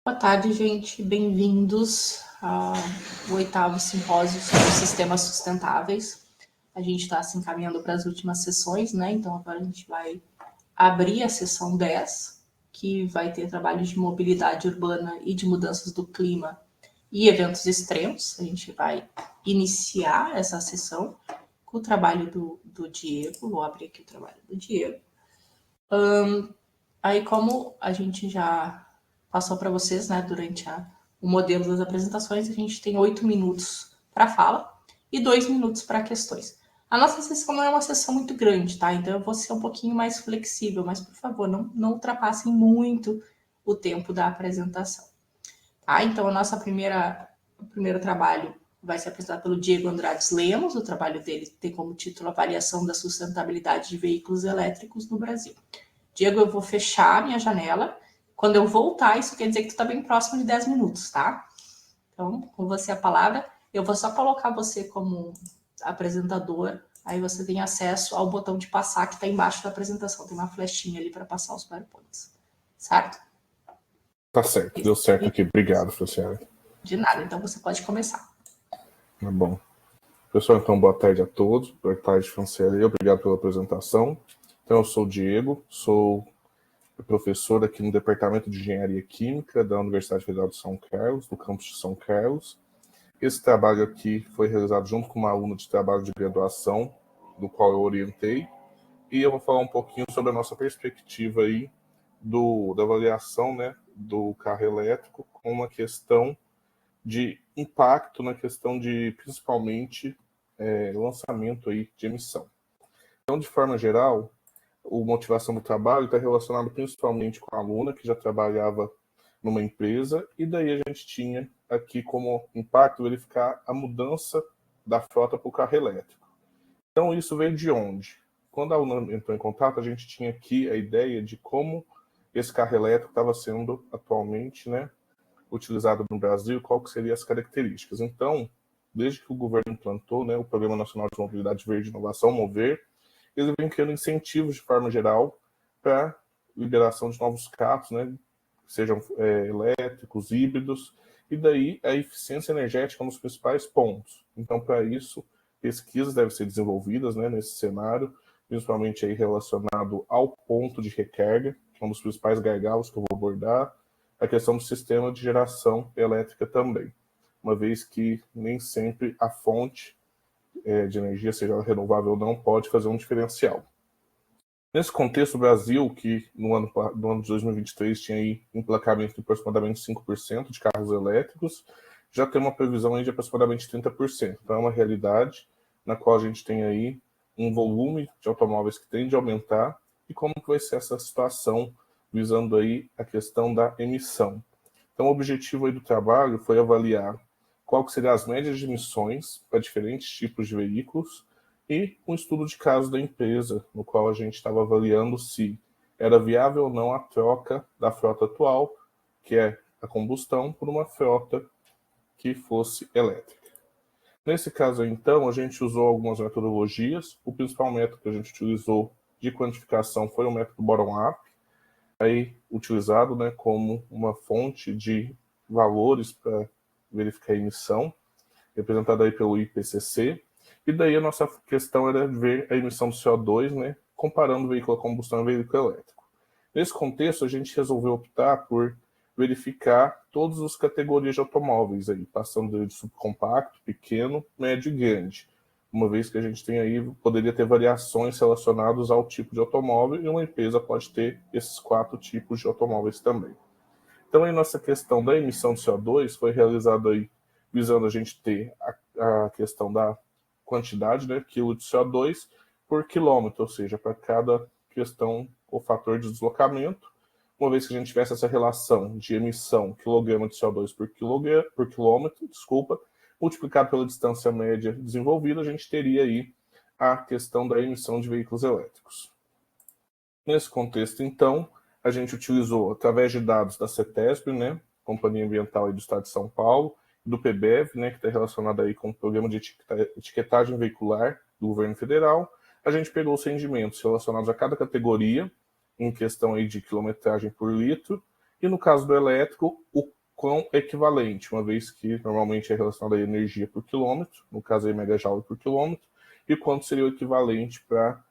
Boa tarde, gente. Bem-vindos ao 8º Simpósio sobre Sistemas Sustentáveis. A gente está se encaminhando para as últimas sessões, né? Então, agora a gente vai abrir a sessão 10, que vai ter trabalhos de mobilidade urbana e de mudanças do clima e eventos extremos. A gente vai iniciar essa sessão com o trabalho do Diego. Vou abrir aqui o trabalho do Diego. Aí, como a gente já passou para vocês, né, durante o modelo das apresentações, a gente tem 8 minutos para fala e 2 minutos para questões. A nossa sessão não é uma sessão muito grande, tá? Então eu vou ser um pouquinho mais flexível, mas por favor, não ultrapassem muito o tempo da apresentação. Tá? Então o primeiro trabalho vai ser apresentado pelo Diego Andrades Lemos. O trabalho dele tem como título Avaliação da Sustentabilidade de Veículos Elétricos no Brasil. Diego, eu vou fechar a minha janela. Quando eu voltar, isso quer dizer que tu está bem próximo de 10 minutos, tá? Então, com você a palavra. Eu vou só colocar você como apresentador. Aí você tem acesso ao botão de passar que está embaixo da apresentação. Tem uma flechinha ali para passar os PowerPoints. Certo? Tá certo, deu certo aqui. Obrigado, Franciele. De nada, então você pode começar. Tá bom. Pessoal, então, boa tarde a todos. Boa tarde, Franciele. Obrigado pela apresentação. Então, eu sou o Diego, sou professor aqui no Departamento de Engenharia Química da Universidade Federal de São Carlos, do campus de São Carlos. Esse trabalho aqui foi realizado junto com uma aluna de trabalho de graduação, do qual eu orientei, e eu vou falar um pouquinho sobre a nossa perspectiva aí da avaliação, né, do carro elétrico com uma questão de impacto na questão de, principalmente, lançamento aí de emissão. Então, de forma geral, a motivação do trabalho está relacionada principalmente com a aluna que já trabalhava numa empresa, e daí a gente tinha aqui como impacto verificar a mudança da frota para o carro elétrico. Então, isso veio de onde? Quando a aluna entrou em contato, a gente tinha aqui a ideia de como esse carro elétrico estava sendo atualmente, né, utilizado no Brasil, qual que seriam as características. Então, desde que o governo implantou, né, o Programa Nacional de Mobilidade Verde e Inovação, MOVER, ele vem criando incentivos de forma geral para liberação de novos carros, né, sejam elétricos, híbridos, e daí a eficiência energética é um dos principais pontos. Então, para isso, pesquisas devem ser desenvolvidas, né, nesse cenário, principalmente aí relacionado ao ponto de recarga, que é um dos principais gargalos que eu vou abordar, a questão do sistema de geração elétrica também, uma vez que nem sempre a fonte de energia, seja ela renovável ou não, pode fazer um diferencial. Nesse contexto, o Brasil, que no ano de 2023 tinha aí emplacamento de aproximadamente 5% de carros elétricos, já tem uma previsão aí de aproximadamente 30%. Então é uma realidade na qual a gente tem aí um volume de automóveis que tende a aumentar, e como que vai ser essa situação visando aí a questão da emissão. Então, o objetivo aí do trabalho foi avaliar qual que seriam as médias de emissões para diferentes tipos de veículos e um estudo de caso da empresa, no qual a gente estava avaliando se era viável ou não a troca da frota atual, que é a combustão, por uma frota que fosse elétrica. Nesse caso, então, a gente usou algumas metodologias. O principal método que a gente utilizou de quantificação foi o método bottom-up, aí utilizado, né, como uma fonte de valores para verificar a emissão, representada aí pelo IPCC, e daí a nossa questão era ver a emissão do CO2, né, comparando o veículo a combustão e o veículo elétrico. Nesse contexto, a gente resolveu optar por verificar todas as categorias de automóveis, aí, passando de subcompacto, pequeno, médio e grande, uma vez que a gente tem aí, poderia ter variações relacionadas ao tipo de automóvel, e uma empresa pode ter esses 4 tipos de automóveis também. Então, aí nossa questão da emissão de CO2 foi realizada aí visando a gente ter a questão da quantidade, né, quilo de CO2 por quilômetro, ou seja, para cada questão ou fator de deslocamento, uma vez que a gente tivesse essa relação de emissão quilograma de CO2 por quilômetro, multiplicado pela distância média desenvolvida, a gente teria aí a questão da emissão de veículos elétricos. Nesse contexto, então, a gente utilizou, através de dados da CETESB, né, Companhia Ambiental do Estado de São Paulo, do PBEV, né, que está relacionado aí com o Programa de Etiquetagem Veicular do Governo Federal, a gente pegou os rendimentos relacionados a cada categoria, em questão aí de quilometragem por litro, e no caso do elétrico, o quão equivalente, uma vez que normalmente é relacionado a energia por quilômetro, no caso aí megajoule por quilômetro, e quanto seria o equivalente para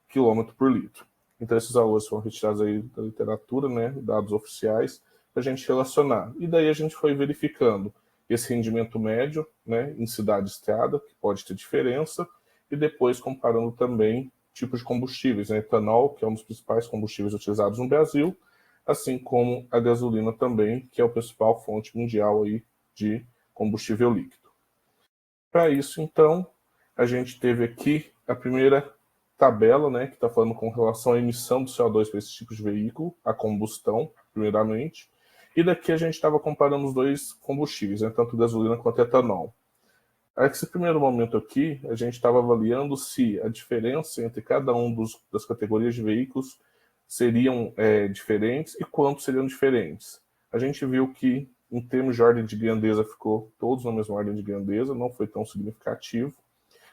quilômetro por litro. Então esses valores foram retirados aí da literatura, né, dados oficiais, para a gente relacionar. E daí a gente foi verificando esse rendimento médio, né, em cidade-estrada, que pode ter diferença, e depois comparando também tipos de combustíveis, né, etanol, que é um dos principais combustíveis utilizados no Brasil, assim como a gasolina também, que é a principal fonte mundial aí de combustível líquido. Para isso, então, a gente teve aqui a primeira tabela, né, que está falando com relação à emissão do CO2 para esse tipo de veículo, a combustão, primeiramente, e daqui a gente estava comparando os dois combustíveis, né, tanto gasolina quanto etanol. Nesse primeiro momento aqui, a gente estava avaliando se a diferença entre cada um das categorias de veículos seriam diferentes e quanto seriam diferentes. A gente viu que, em termos de ordem de grandeza, ficou todos na mesma ordem de grandeza, não foi tão significativo.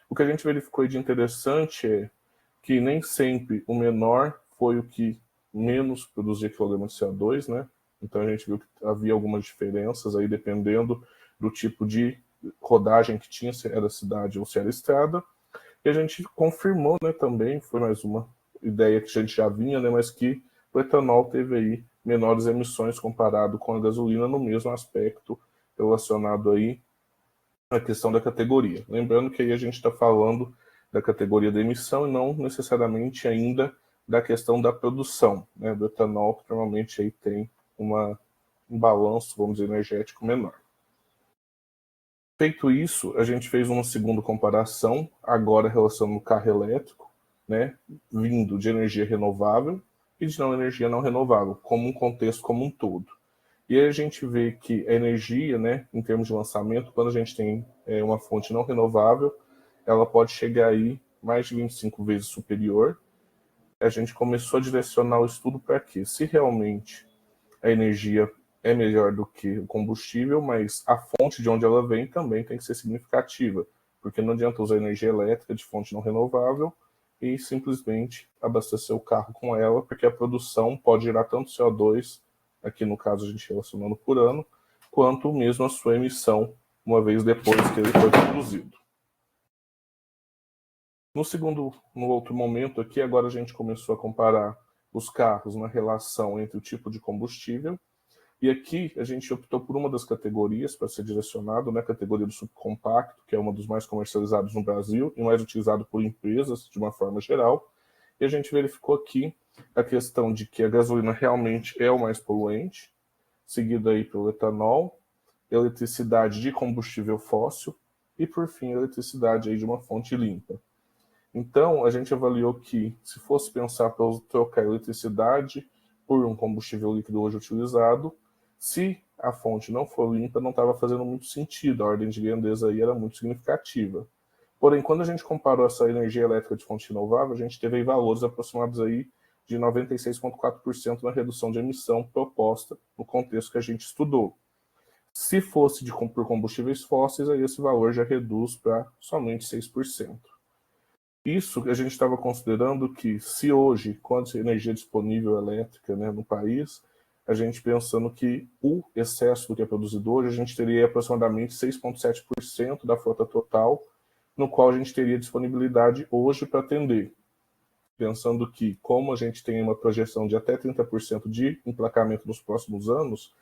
O que a gente verificou de interessante é que nem sempre o menor foi o que menos produzia quilograma de CO2, né? Então a gente viu que havia algumas diferenças aí dependendo do tipo de rodagem que tinha, se era cidade ou se era estrada. E a gente confirmou, né, também, foi mais uma ideia que a gente já vinha, né, mas que o etanol teve aí menores emissões comparado com a gasolina no mesmo aspecto relacionado aí à questão da categoria. Lembrando que aí a gente está falando da categoria da emissão e não necessariamente ainda da questão da produção, né, do etanol, que normalmente aí tem um balanço, vamos dizer, energético menor. Feito isso, a gente fez uma segunda comparação, agora relacionando o carro elétrico, né, vindo de energia renovável e de energia não renovável, como um contexto como um todo. E aí a gente vê que a energia, né, em termos de lançamento, quando a gente tem uma fonte não renovável, ela pode chegar aí mais de 25 vezes superior. A gente começou a direcionar o estudo para quê? Se realmente a energia é melhor do que o combustível, mas a fonte de onde ela vem também tem que ser significativa, porque não adianta usar energia elétrica de fonte não renovável e simplesmente abastecer o carro com ela, porque a produção pode gerar tanto CO2, aqui no caso a gente relacionando por ano, quanto mesmo a sua emissão, uma vez depois que ele foi produzido. No outro momento aqui, agora a gente começou a comparar os carros na relação entre o tipo de combustível. E aqui a gente optou por uma das categorias para ser direcionado, né, a categoria do subcompacto, que é uma dos mais comercializados no Brasil e mais utilizado por empresas de uma forma geral. E a gente verificou aqui a questão de que a gasolina realmente é o mais poluente, seguido aí pelo etanol, eletricidade de combustível fóssil e, por fim, eletricidade aí de uma fonte limpa. Então, a gente avaliou que, se fosse pensar para trocar eletricidade por um combustível líquido hoje utilizado, se a fonte não for limpa, não estava fazendo muito sentido, a ordem de grandeza aí era muito significativa. Porém, quando a gente comparou essa energia elétrica de fonte renovável, a gente teve aí valores aproximados aí de 96,4% na redução de emissão proposta no contexto que a gente estudou. Se fosse por combustíveis fósseis, aí esse valor já reduz para somente 6%. Isso a gente estava considerando que, se hoje, quanto a energia disponível elétrica, né, no país, a gente pensando que o excesso do que é produzido hoje, a gente teria aproximadamente 6,7% da frota total, no qual a gente teria disponibilidade hoje para atender. Pensando que, como a gente tem uma projeção de até 30% de emplacamento nos próximos anos,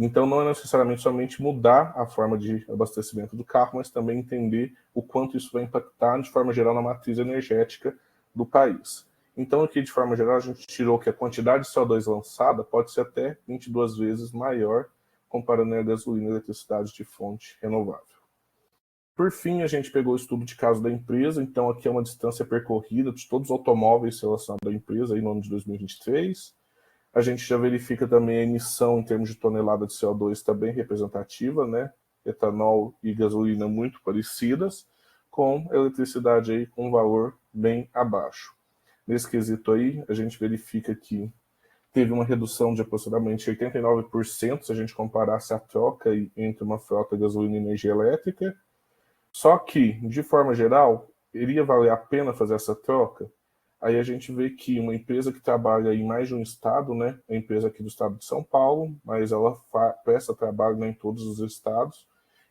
então não é necessariamente somente mudar a forma de abastecimento do carro, mas também entender o quanto isso vai impactar de forma geral na matriz energética do país. Então aqui de forma geral a gente tirou que a quantidade de CO2 lançada pode ser até 22 vezes maior comparando a gasolina e a eletricidade de fonte renovável. Por fim, a gente pegou o estudo de caso da empresa, então aqui é uma distância percorrida de todos os automóveis relacionados à empresa aí no ano de 2023. A gente já verifica também a emissão em termos de tonelada de CO2 está bem representativa, né? Etanol e gasolina muito parecidas, com eletricidade aí com um valor bem abaixo. Nesse quesito aí, a gente verifica que teve uma redução de aproximadamente 89% se a gente comparasse a troca entre uma frota gasolina e energia elétrica. Só que, de forma geral, iria valer a pena fazer essa troca? aí a gente vê que uma empresa que trabalha em mais de um estado, né, é a empresa aqui do estado de São Paulo, mas ela presta trabalho, né, em todos os estados.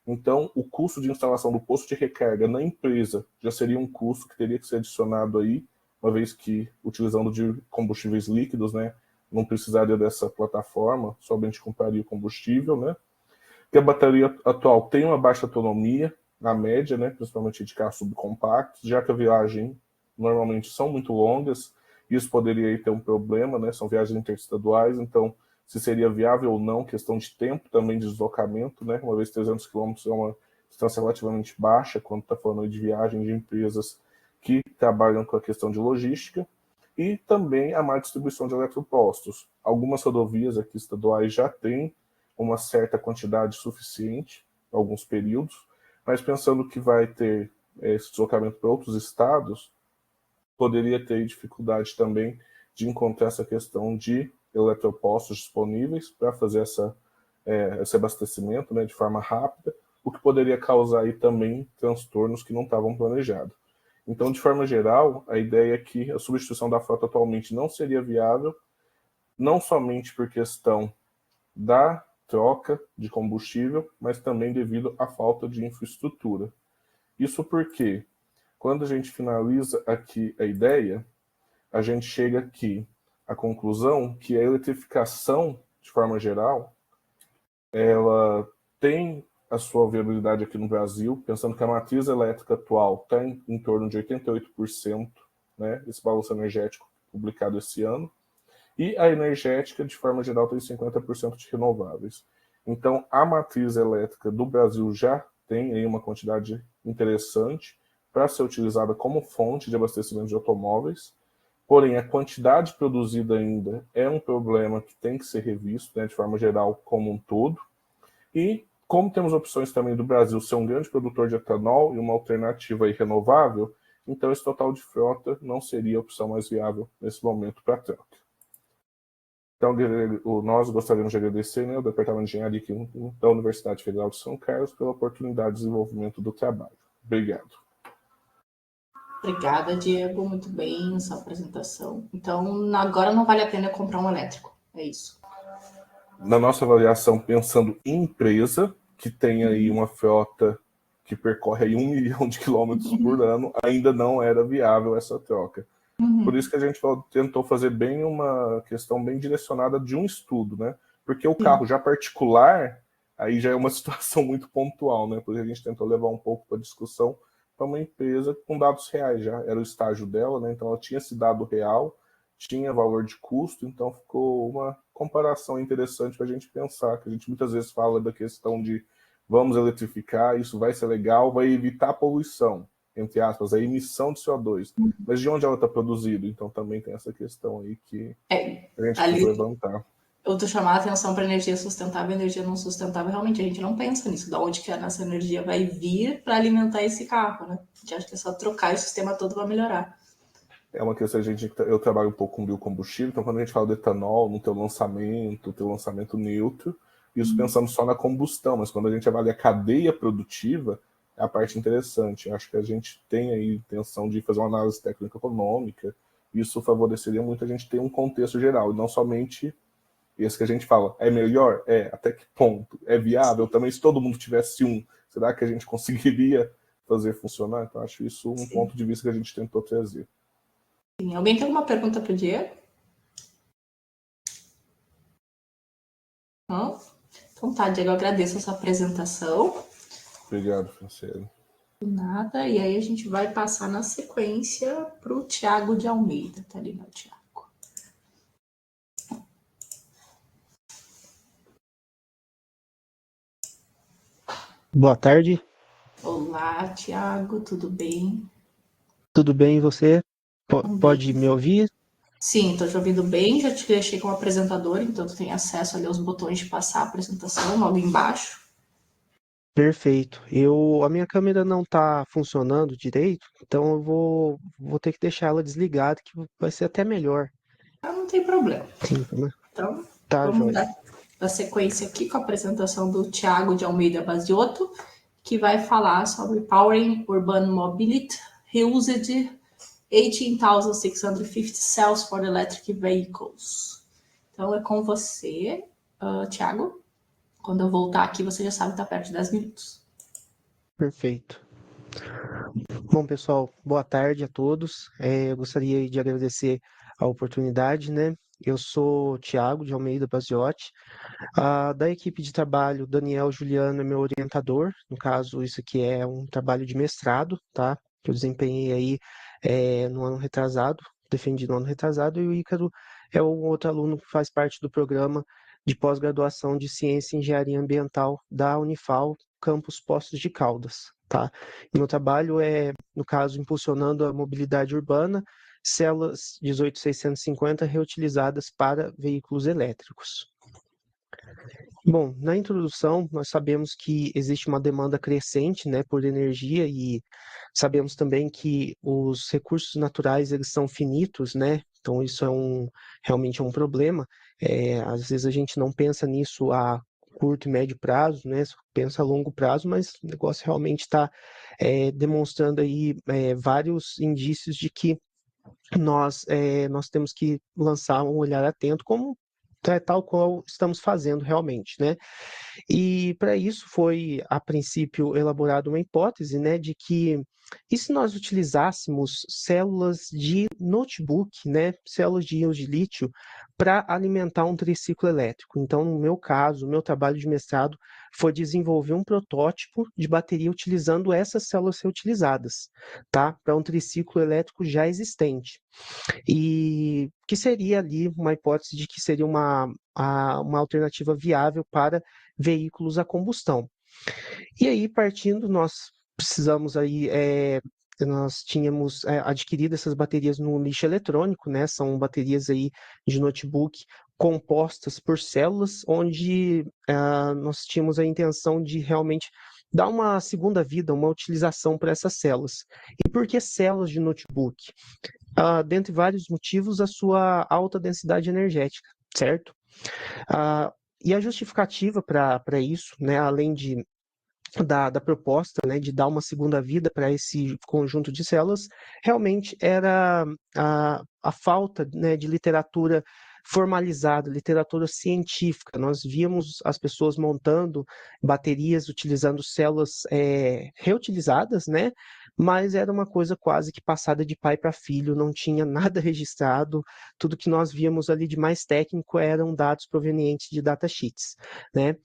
Então, o custo de instalação do posto de recarga na empresa já seria um custo que teria que ser adicionado aí, uma vez que, utilizando de combustíveis líquidos, né, não precisaria dessa plataforma, somente compraria o combustível, né? Que a bateria atual tem uma baixa autonomia, na média, né, principalmente de carros subcompactos, já que a viagem normalmente são muito longas, isso poderia aí ter um problema, né, são viagens interestaduais, então se seria viável ou não, questão de tempo também de deslocamento, né, uma vez 300 km é uma distância relativamente baixa, quando está falando de viagem de empresas que trabalham com a questão de logística, e também a má distribuição de eletropostos. Algumas rodovias aqui estaduais já têm uma certa quantidade suficiente, alguns períodos, mas pensando que vai ter esse deslocamento para outros estados, poderia ter dificuldade também de encontrar essa questão de eletropostos disponíveis para fazer esse abastecimento, né, de forma rápida, o que poderia causar aí também transtornos que não estavam planejados. Então, de forma geral, a ideia é que a substituição da frota atualmente não seria viável, não somente por questão da troca de combustível, mas também devido à falta de infraestrutura. Isso porque, quando a gente finaliza aqui a ideia, a gente chega aqui à conclusão que a eletrificação, de forma geral, ela tem a sua viabilidade aqui no Brasil, pensando que a matriz elétrica atual está em torno de 88%, né, esse balanço energético publicado esse ano, e a energética, de forma geral, tem 50% de renováveis. Então, a matriz elétrica do Brasil já tem aí uma quantidade interessante para ser utilizada como fonte de abastecimento de automóveis, porém, a quantidade produzida ainda é um problema que tem que ser revisto, né, de forma geral, como um todo. E, como temos opções também do Brasil ser um grande produtor de etanol e uma alternativa aí renovável, então esse total de frota não seria a opção mais viável nesse momento para a troca. Então, nós gostaríamos de agradecer, né, o Departamento de Engenharia aqui da Universidade Federal de São Carlos pela oportunidade de desenvolvimento do trabalho. Obrigado. Obrigada, Diego. Muito bem essa apresentação. Então, agora não vale a pena comprar um elétrico. É isso. Na nossa avaliação, pensando em empresa, que tem aí uma frota que percorre aí 1 milhão de quilômetros por ano, ainda não era viável essa troca. Por isso que a gente tentou fazer bem uma questão bem direcionada de um estudo, né? Porque o carro já particular, aí já é uma situação muito pontual, né? Porque a gente tentou levar um pouco para a discussão para uma empresa com dados reais já. Era o estágio dela, né? Então ela tinha esse dado real, tinha valor de custo, então ficou uma comparação interessante para a gente pensar, que a gente muitas vezes fala da questão de vamos eletrificar, isso vai ser legal, vai evitar a poluição, entre aspas, a emissão de CO2. Mas de onde ela está produzida? Então também tem essa questão aí que a gente precisa levantar. Eu tô chamando a atenção para energia sustentável e energia não sustentável. Realmente, a gente não pensa nisso. Da onde que a nossa energia vai vir para alimentar esse carro, né? A gente acha que é só trocar e o sistema todo vai melhorar. É uma questão, eu trabalho um pouco com biocombustível, então quando a gente fala de etanol, no teu lançamento neutro, isso pensando só na combustão, mas quando a gente avalia a cadeia produtiva, é a parte interessante. Eu acho que a gente tem aí intenção de fazer uma análise técnica econômica, isso favoreceria muito a gente ter um contexto geral, e não somente esse que a gente fala, é melhor? É, até que ponto? É viável? Também se todo mundo tivesse um, será que a gente conseguiria fazer funcionar? Então acho isso um ponto de vista que a gente tentou trazer. Sim. Alguém tem alguma pergunta para o Diego? Não? Então tá, Diego, eu agradeço essa apresentação. Obrigado, Franciele. Nada, e aí a gente vai passar na sequência para o Thiago de Almeida. Tá ali, né, o Thiago? Boa tarde. Olá, Thiago, tudo bem? Tudo bem e você? Pode me ouvir? Sim, estou te ouvindo bem, já te deixei como apresentador, então tu tem acesso ali aos botões de passar a apresentação logo embaixo. Perfeito. A minha câmera não está funcionando direito, então eu vou ter que deixar ela desligada, que vai ser até melhor. Ah, não tem problema. Sim, né? Então, Tá, vamos joia. dar sequência aqui com a apresentação do Thiago de Almeida Basiotto, que vai falar sobre Powering Urban Mobility, Reused 18,650 cells for electric vehicles. Então é com você, Thiago. Quando eu voltar aqui, você já sabe que está perto de 10 minutos. Perfeito. Bom, pessoal, boa tarde a todos. Eu gostaria de agradecer a oportunidade, né? Eu sou Thiago de Almeida Baziotti. Da equipe de trabalho, Daniel Juliano é meu orientador. No caso, isso aqui é um trabalho de mestrado, tá? Que eu desempenhei aí no ano retrasado, defendi no ano retrasado, e o Ícaro é um outro aluno que faz parte do programa de pós-graduação de Ciência e Engenharia Ambiental da Unifal, campus Poços de Caldas, tá? E meu trabalho é, no caso, impulsionando a mobilidade urbana, células 18650 reutilizadas para veículos elétricos. Bom, na introdução, nós sabemos que existe uma demanda crescente, né, por energia e sabemos também que os recursos naturais eles são finitos, né? Então isso realmente é um problema. Às vezes a gente não pensa nisso a curto e médio prazo, né? Só pensa a longo prazo, mas o negócio realmente está demonstrando aí vários indícios de que nós temos que lançar um olhar atento, como tal qual estamos fazendo realmente, né? E para isso foi, a princípio, elaborada uma hipótese, né, de que e se nós utilizássemos células de notebook, né, células de íons de lítio, para alimentar um triciclo elétrico? Então, no meu caso, o meu trabalho de mestrado foi desenvolver um protótipo de bateria utilizando essas células reutilizadas, tá? Para um triciclo elétrico já existente. E que seria ali uma hipótese de que seria uma alternativa viável para veículos a combustão. E aí, partindo, nós tínhamos adquirido essas baterias no lixo eletrônico, né? São baterias aí de notebook compostas por células, onde nós tínhamos a intenção de realmente dar uma segunda vida, uma utilização para essas células. E por que células de notebook? Dentre vários motivos, a sua alta densidade energética, certo? E a justificativa para isso, né, além da proposta, né, de dar uma segunda vida para esse conjunto de células, realmente era a falta, né, de literatura formalizada, literatura científica. Nós víamos as pessoas montando baterias utilizando células reutilizadas, né, mas era uma coisa quase que passada de pai para filho, não tinha nada registrado, tudo que nós víamos ali de mais técnico eram dados provenientes de datasheets, né.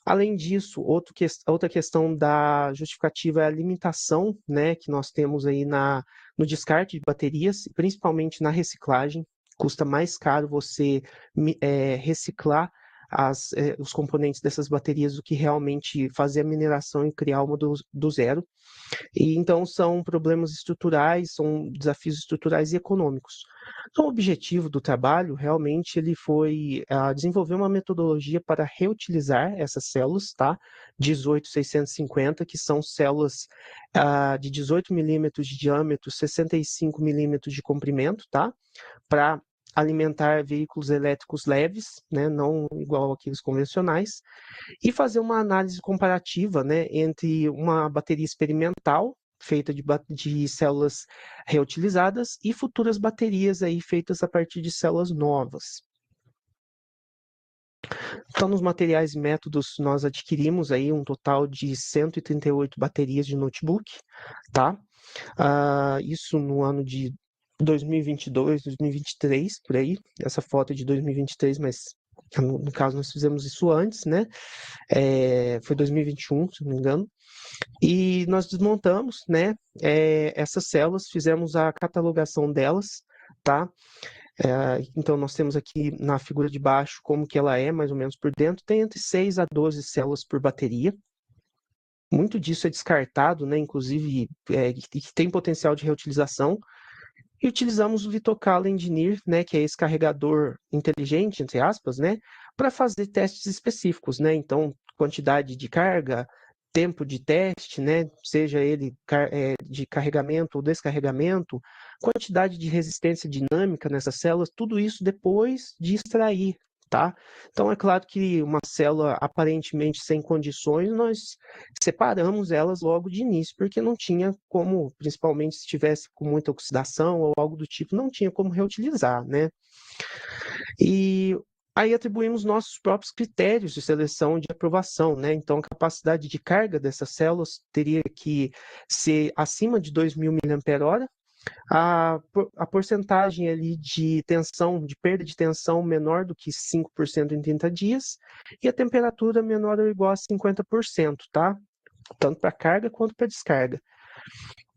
Além disso, outra questão da justificativa é a limitação, né, que nós temos aí no descarte de baterias, principalmente na reciclagem. Custa mais caro você reciclar os componentes dessas baterias do que realmente fazer a mineração e criar uma do zero. E então são problemas estruturais, são desafios estruturais e econômicos. Então, o objetivo do trabalho realmente ele foi desenvolver uma metodologia para reutilizar essas células, tá? 18650, que são células de 18 milímetros de diâmetro, 65 milímetros de comprimento, tá? Para alimentar veículos elétricos leves, né? Não igual aqueles convencionais, e fazer uma análise comparativa, né, entre uma bateria experimental feita de células reutilizadas e futuras baterias aí feitas a partir de células novas. Então, nos materiais e métodos, nós adquirimos aí um total de 138 baterias de notebook, tá? Isso no ano de 2022, 2023, por aí. Essa foto é de 2023, mas no caso nós fizemos isso antes, né? Foi 2021, se não me engano. E nós desmontamos, né, essas células, fizemos a catalogação delas, tá? Então nós temos aqui na figura de baixo como que ela é, mais ou menos por dentro, tem entre 6 a 12 células por bateria. Muito disso é descartado, né, inclusive que tem potencial de reutilização. E utilizamos o Litocala Engineer, né, que é esse carregador inteligente, entre aspas, né, para fazer testes específicos, né? Então, quantidade de carga, tempo de teste, né, seja ele de carregamento ou descarregamento, quantidade de resistência dinâmica nessas células, tudo isso depois de extrair tá? Então, é claro que uma célula aparentemente sem condições, nós separamos elas logo de início, porque não tinha como, principalmente se tivesse com muita oxidação ou algo do tipo, não tinha como reutilizar, né? E aí atribuímos nossos próprios critérios de seleção de aprovação, né? Então, a capacidade de carga dessas células teria que ser acima de 2.000 mAh, a porcentagem ali de tensão, de perda de tensão menor do que 5% em 30 dias, e a temperatura menor ou igual a 50%, tá? Tanto para carga quanto para descarga.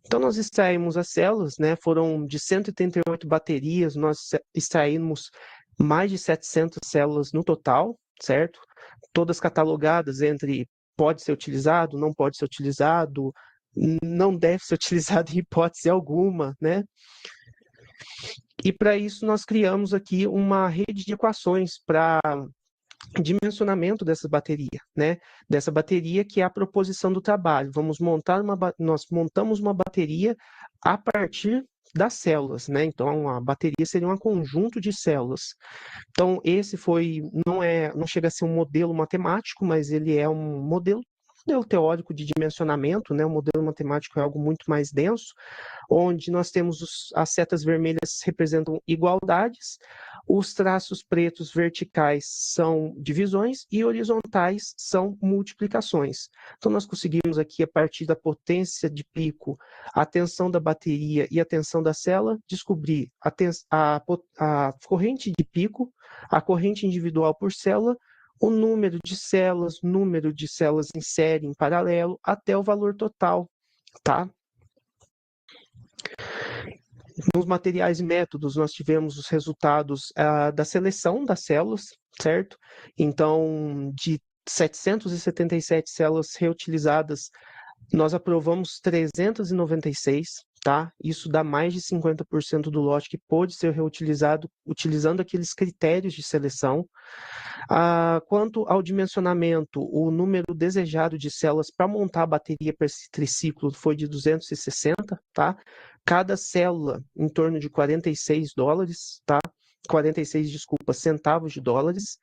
Então, nós extraímos as células, né? Foram de 188 baterias, nós extraímos mais de 700 células no total, certo? Todas catalogadas entre pode ser utilizado, não pode ser utilizado, não deve ser utilizado em hipótese alguma, né? E para isso nós criamos aqui uma rede de equações para dimensionamento dessa bateria, né? Dessa bateria que é a proposição do trabalho. Nós montamos uma bateria a partir das células, né? Então a bateria seria um conjunto de células. Então esse não chega a ser um modelo matemático, mas ele é um modelo teórico de dimensionamento, né? O modelo matemático é algo muito mais denso, onde nós temos as setas vermelhas representam igualdades, os traços pretos verticais são divisões e horizontais são multiplicações. Então, nós conseguimos aqui, a partir da potência de pico, a tensão da bateria e a tensão da célula, descobrir a corrente de pico, a corrente individual por célula, o número de células em série, em paralelo, até o valor total, tá? Nos materiais e métodos, nós tivemos os resultados da seleção das células, certo? Então, de 777 células reutilizadas, nós aprovamos 396, tá? Isso dá mais de 50% do lote que pôde ser reutilizado utilizando aqueles critérios de seleção. Quanto ao dimensionamento, o número desejado de células para montar a bateria para esse triciclo foi de 260, tá? Cada célula em torno de 46 dólares, tá? 46, desculpa, centavos de dólares.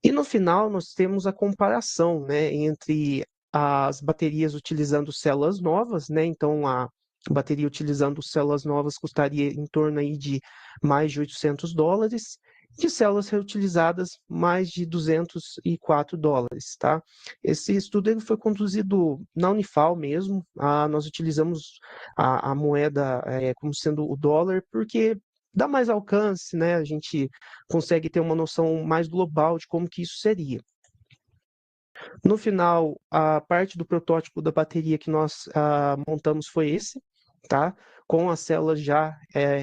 E no final nós temos a comparação, né, entre as baterias utilizando células novas, né? Então a bateria utilizando células novas custaria em torno aí de mais de 800 dólares, de células reutilizadas mais de 204 dólares, tá? Esse estudo ele foi conduzido na Unifal mesmo, nós utilizamos a moeda como sendo o dólar, porque dá mais alcance, né? A gente consegue ter uma noção mais global de como que isso seria. No final, a parte do protótipo da bateria que nós montamos foi esse, tá? Com as células já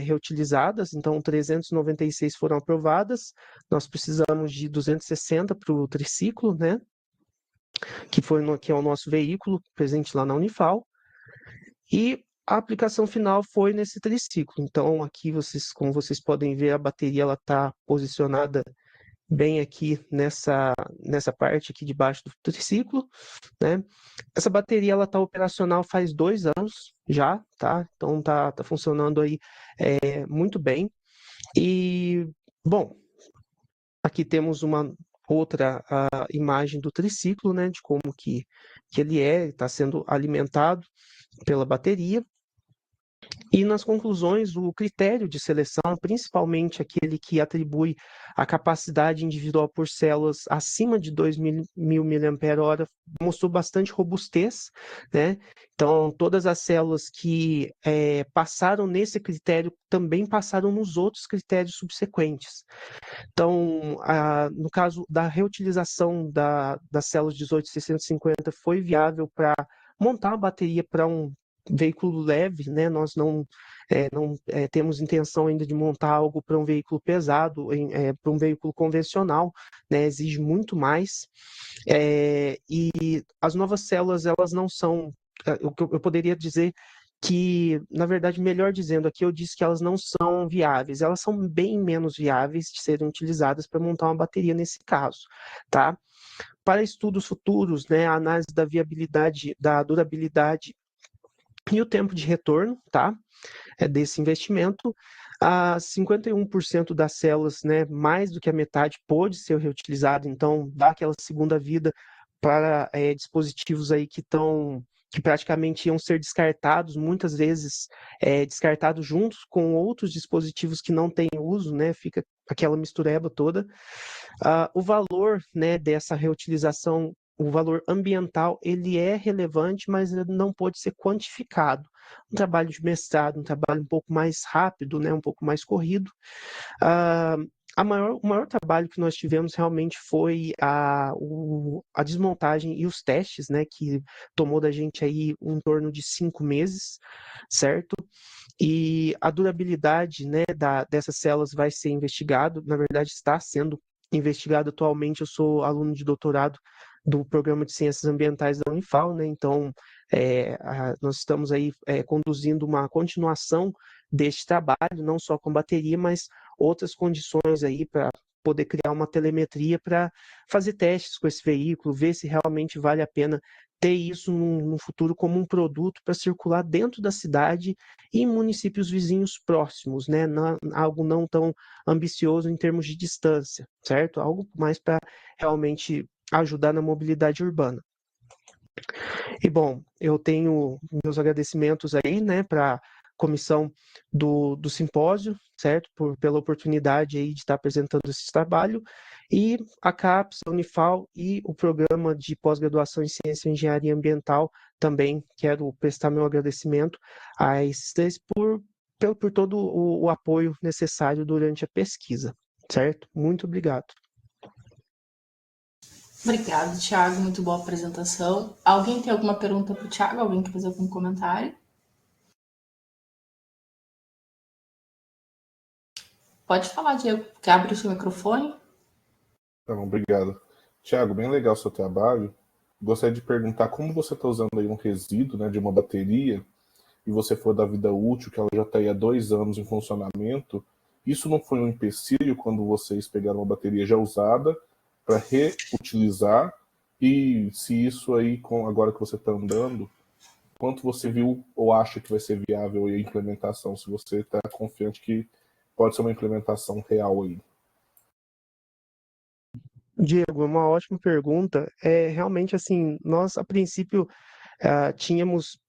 reutilizadas, então 396 foram aprovadas, nós precisamos de 260 para o triciclo, né? Que é o nosso veículo presente lá na Unifal, e a aplicação final foi nesse triciclo. Então aqui como vocês podem ver, a bateria ela está posicionada bem aqui nessa parte aqui debaixo do triciclo, né? Essa bateria ela está operacional faz 2 anos já, tá? Então tá funcionando aí muito bem. E bom, aqui temos uma outra imagem do triciclo, né? De como que ele está sendo alimentado pela bateria. E nas conclusões, o critério de seleção, principalmente aquele que atribui a capacidade individual por células acima de 2.000 mAh, mostrou bastante robustez, né? Então, todas as células que passaram nesse critério também passaram nos outros critérios subsequentes. Então, no caso da reutilização das células 18650, foi viável para montar uma bateria para um veículo leve, né? Nós não temos intenção ainda de montar algo para um veículo pesado, para um veículo convencional, né? Exige muito mais. E as novas células, elas não são, eu poderia dizer que, na verdade, melhor dizendo, aqui eu disse que elas não são viáveis, elas são bem menos viáveis de serem utilizadas para montar uma bateria nesse caso, tá? Para estudos futuros, né, a análise da viabilidade, da durabilidade e o tempo de retorno, tá? Desse investimento, A 51% das células, né, mais do que a metade, pôde ser reutilizado, então dá aquela segunda vida para dispositivos aí que praticamente iam ser descartados, muitas vezes descartados juntos com outros dispositivos que não têm uso, né, fica aquela mistureba toda. O valor, né, dessa reutilização, o valor ambiental, ele é relevante, mas ele não pode ser quantificado. Um trabalho de mestrado, um trabalho um pouco mais rápido, né, um pouco mais corrido. Ah, o maior trabalho que nós tivemos realmente foi a desmontagem e os testes, né, que tomou da gente aí em torno de 5 meses, certo? E a durabilidade, né, dessas células vai ser investigado, na verdade está sendo investigado atualmente. Eu sou aluno de doutorado do Programa de Ciências Ambientais da Unifal, né, então nós estamos aí conduzindo uma continuação deste trabalho, não só com bateria, mas outras condições aí para poder criar uma telemetria para fazer testes com esse veículo, ver se realmente vale a pena ter isso no futuro como um produto para circular dentro da cidade e em municípios vizinhos próximos, né? Algo não tão ambicioso em termos de distância, certo? Algo mais para realmente ajudar na mobilidade urbana. E bom, eu tenho meus agradecimentos aí, né, para a comissão do simpósio, certo? Pela oportunidade aí de estar apresentando esse trabalho, e a CAPES, a Unifal e o programa de pós-graduação em Ciência e Engenharia Ambiental também quero prestar meu agradecimento a esses três por todo o apoio necessário durante a pesquisa, certo? Muito obrigado. Obrigado, Thiago. Muito boa apresentação. Alguém tem alguma pergunta para o Thiago? Alguém quer fazer algum comentário? Pode falar, Diego, que abre o seu microfone. Tá bom, obrigado. Tiago, bem legal o seu trabalho. Gostaria de perguntar como você está usando aí um resíduo, né, de uma bateria e você for da vida útil, que ela já está aí há 2 anos em funcionamento. Isso não foi um empecilho quando vocês pegaram uma bateria já usada para reutilizar? E se isso aí, agora que você está andando, quanto você viu ou acha que vai ser viável aí a implementação? Se você está confiante que pode ser uma implementação real aí. Diego, é uma ótima pergunta. Realmente, assim, nós, a princípio, tínhamos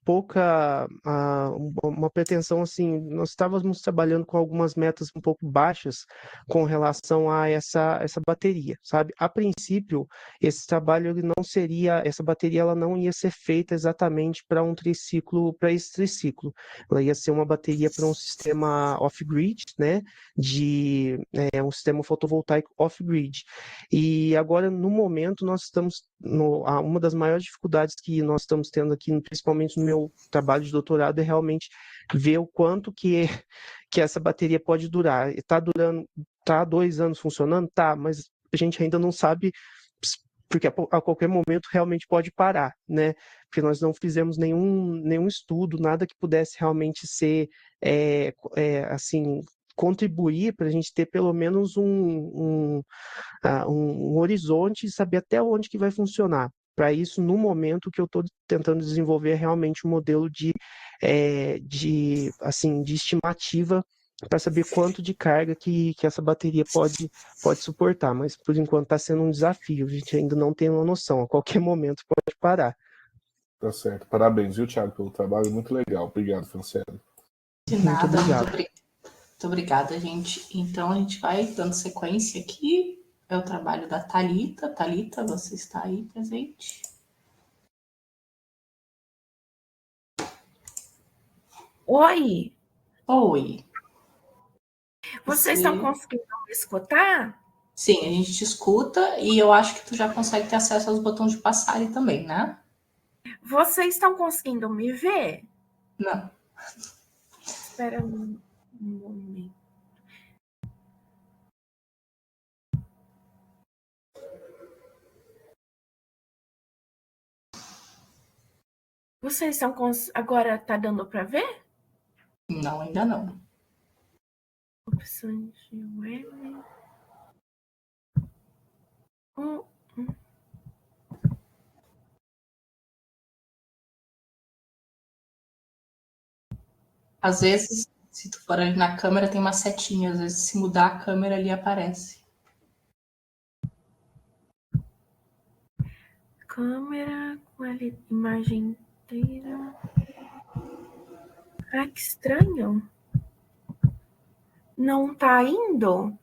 uma pretensão, assim, nós estávamos trabalhando com algumas metas um pouco baixas com relação a essa bateria, sabe? A princípio, esse trabalho, ele não seria, essa bateria, ela não ia ser feita exatamente para um triciclo, para esse triciclo. Ela ia ser uma bateria para um sistema off-grid, né? Um sistema fotovoltaico off-grid. E agora, no momento, nós estamos uma das maiores dificuldades que nós estamos tendo aqui, principalmente no meu trabalho de doutorado, é realmente ver o quanto que essa bateria pode durar. Está durando, tá há 2 anos funcionando? Tá, mas a gente ainda não sabe, porque a qualquer momento realmente pode parar, né? Porque nós não fizemos nenhum estudo, nada que pudesse realmente ser, assim, contribuir para a gente ter pelo menos um horizonte e saber até onde que vai funcionar. Para isso, no momento, que eu estou tentando desenvolver é realmente um modelo de estimativa para saber quanto de carga que essa bateria pode suportar. Mas, por enquanto, está sendo um desafio. A gente ainda não tem uma noção. A qualquer momento pode parar. Tá certo. Parabéns, viu, Thiago, pelo trabalho. Muito legal. Obrigado, Franciele. De Muito nada, obrigado. muito obrigada, gente. Então, a gente vai dando sequência aqui. É o trabalho da Thalita. Thalita, você está aí presente? Oi, Oi. vocês estão conseguindo me escutar? Sim, a gente te escuta e eu acho que tu já consegue ter acesso aos botões de passagem também, né? Vocês estão conseguindo me ver? Não. Espera um momento. Vocês estão agora tá dando para ver? Não, ainda não. Opções de web. Oh, Às vezes, Se tu for ali na câmera, tem uma setinha. Às vezes, se mudar a câmera, ali aparece. Câmera com a imagem inteira. Ah, que estranho. Não tá indo?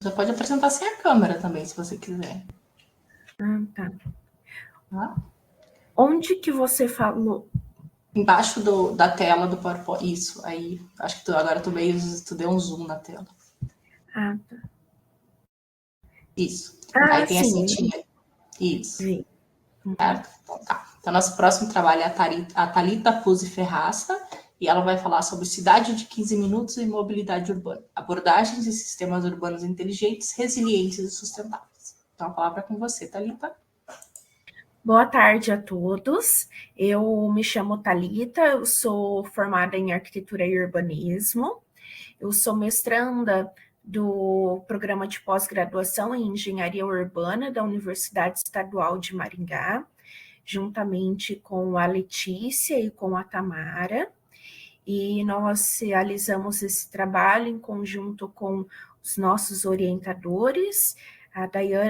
Você pode apresentar sem a câmera também, se você quiser. Ah, tá. Tá? Onde que você falou? Embaixo da tela do PowerPoint. Isso, aí. Acho que agora tu deu um zoom na tela. Ah, tá. Isso. Ah, Aí tem a sim. setinha. Isso. Vi. Certo? Então, tá. Então, nosso próximo trabalho é a Thalita Puzzi Ferraça, e ela vai falar sobre cidade de 15 minutos e mobilidade urbana, abordagens e sistemas urbanos inteligentes, resilientes e sustentáveis. Então, a palavra é com você, Thalita. Boa tarde a todos. Eu me chamo Thalita, eu sou formada em arquitetura e urbanismo. Eu sou mestranda do programa de pós-graduação em engenharia urbana da Universidade Estadual de Maringá, juntamente com a Letícia e com a Tamara. E nós realizamos esse trabalho em conjunto com os nossos orientadores, a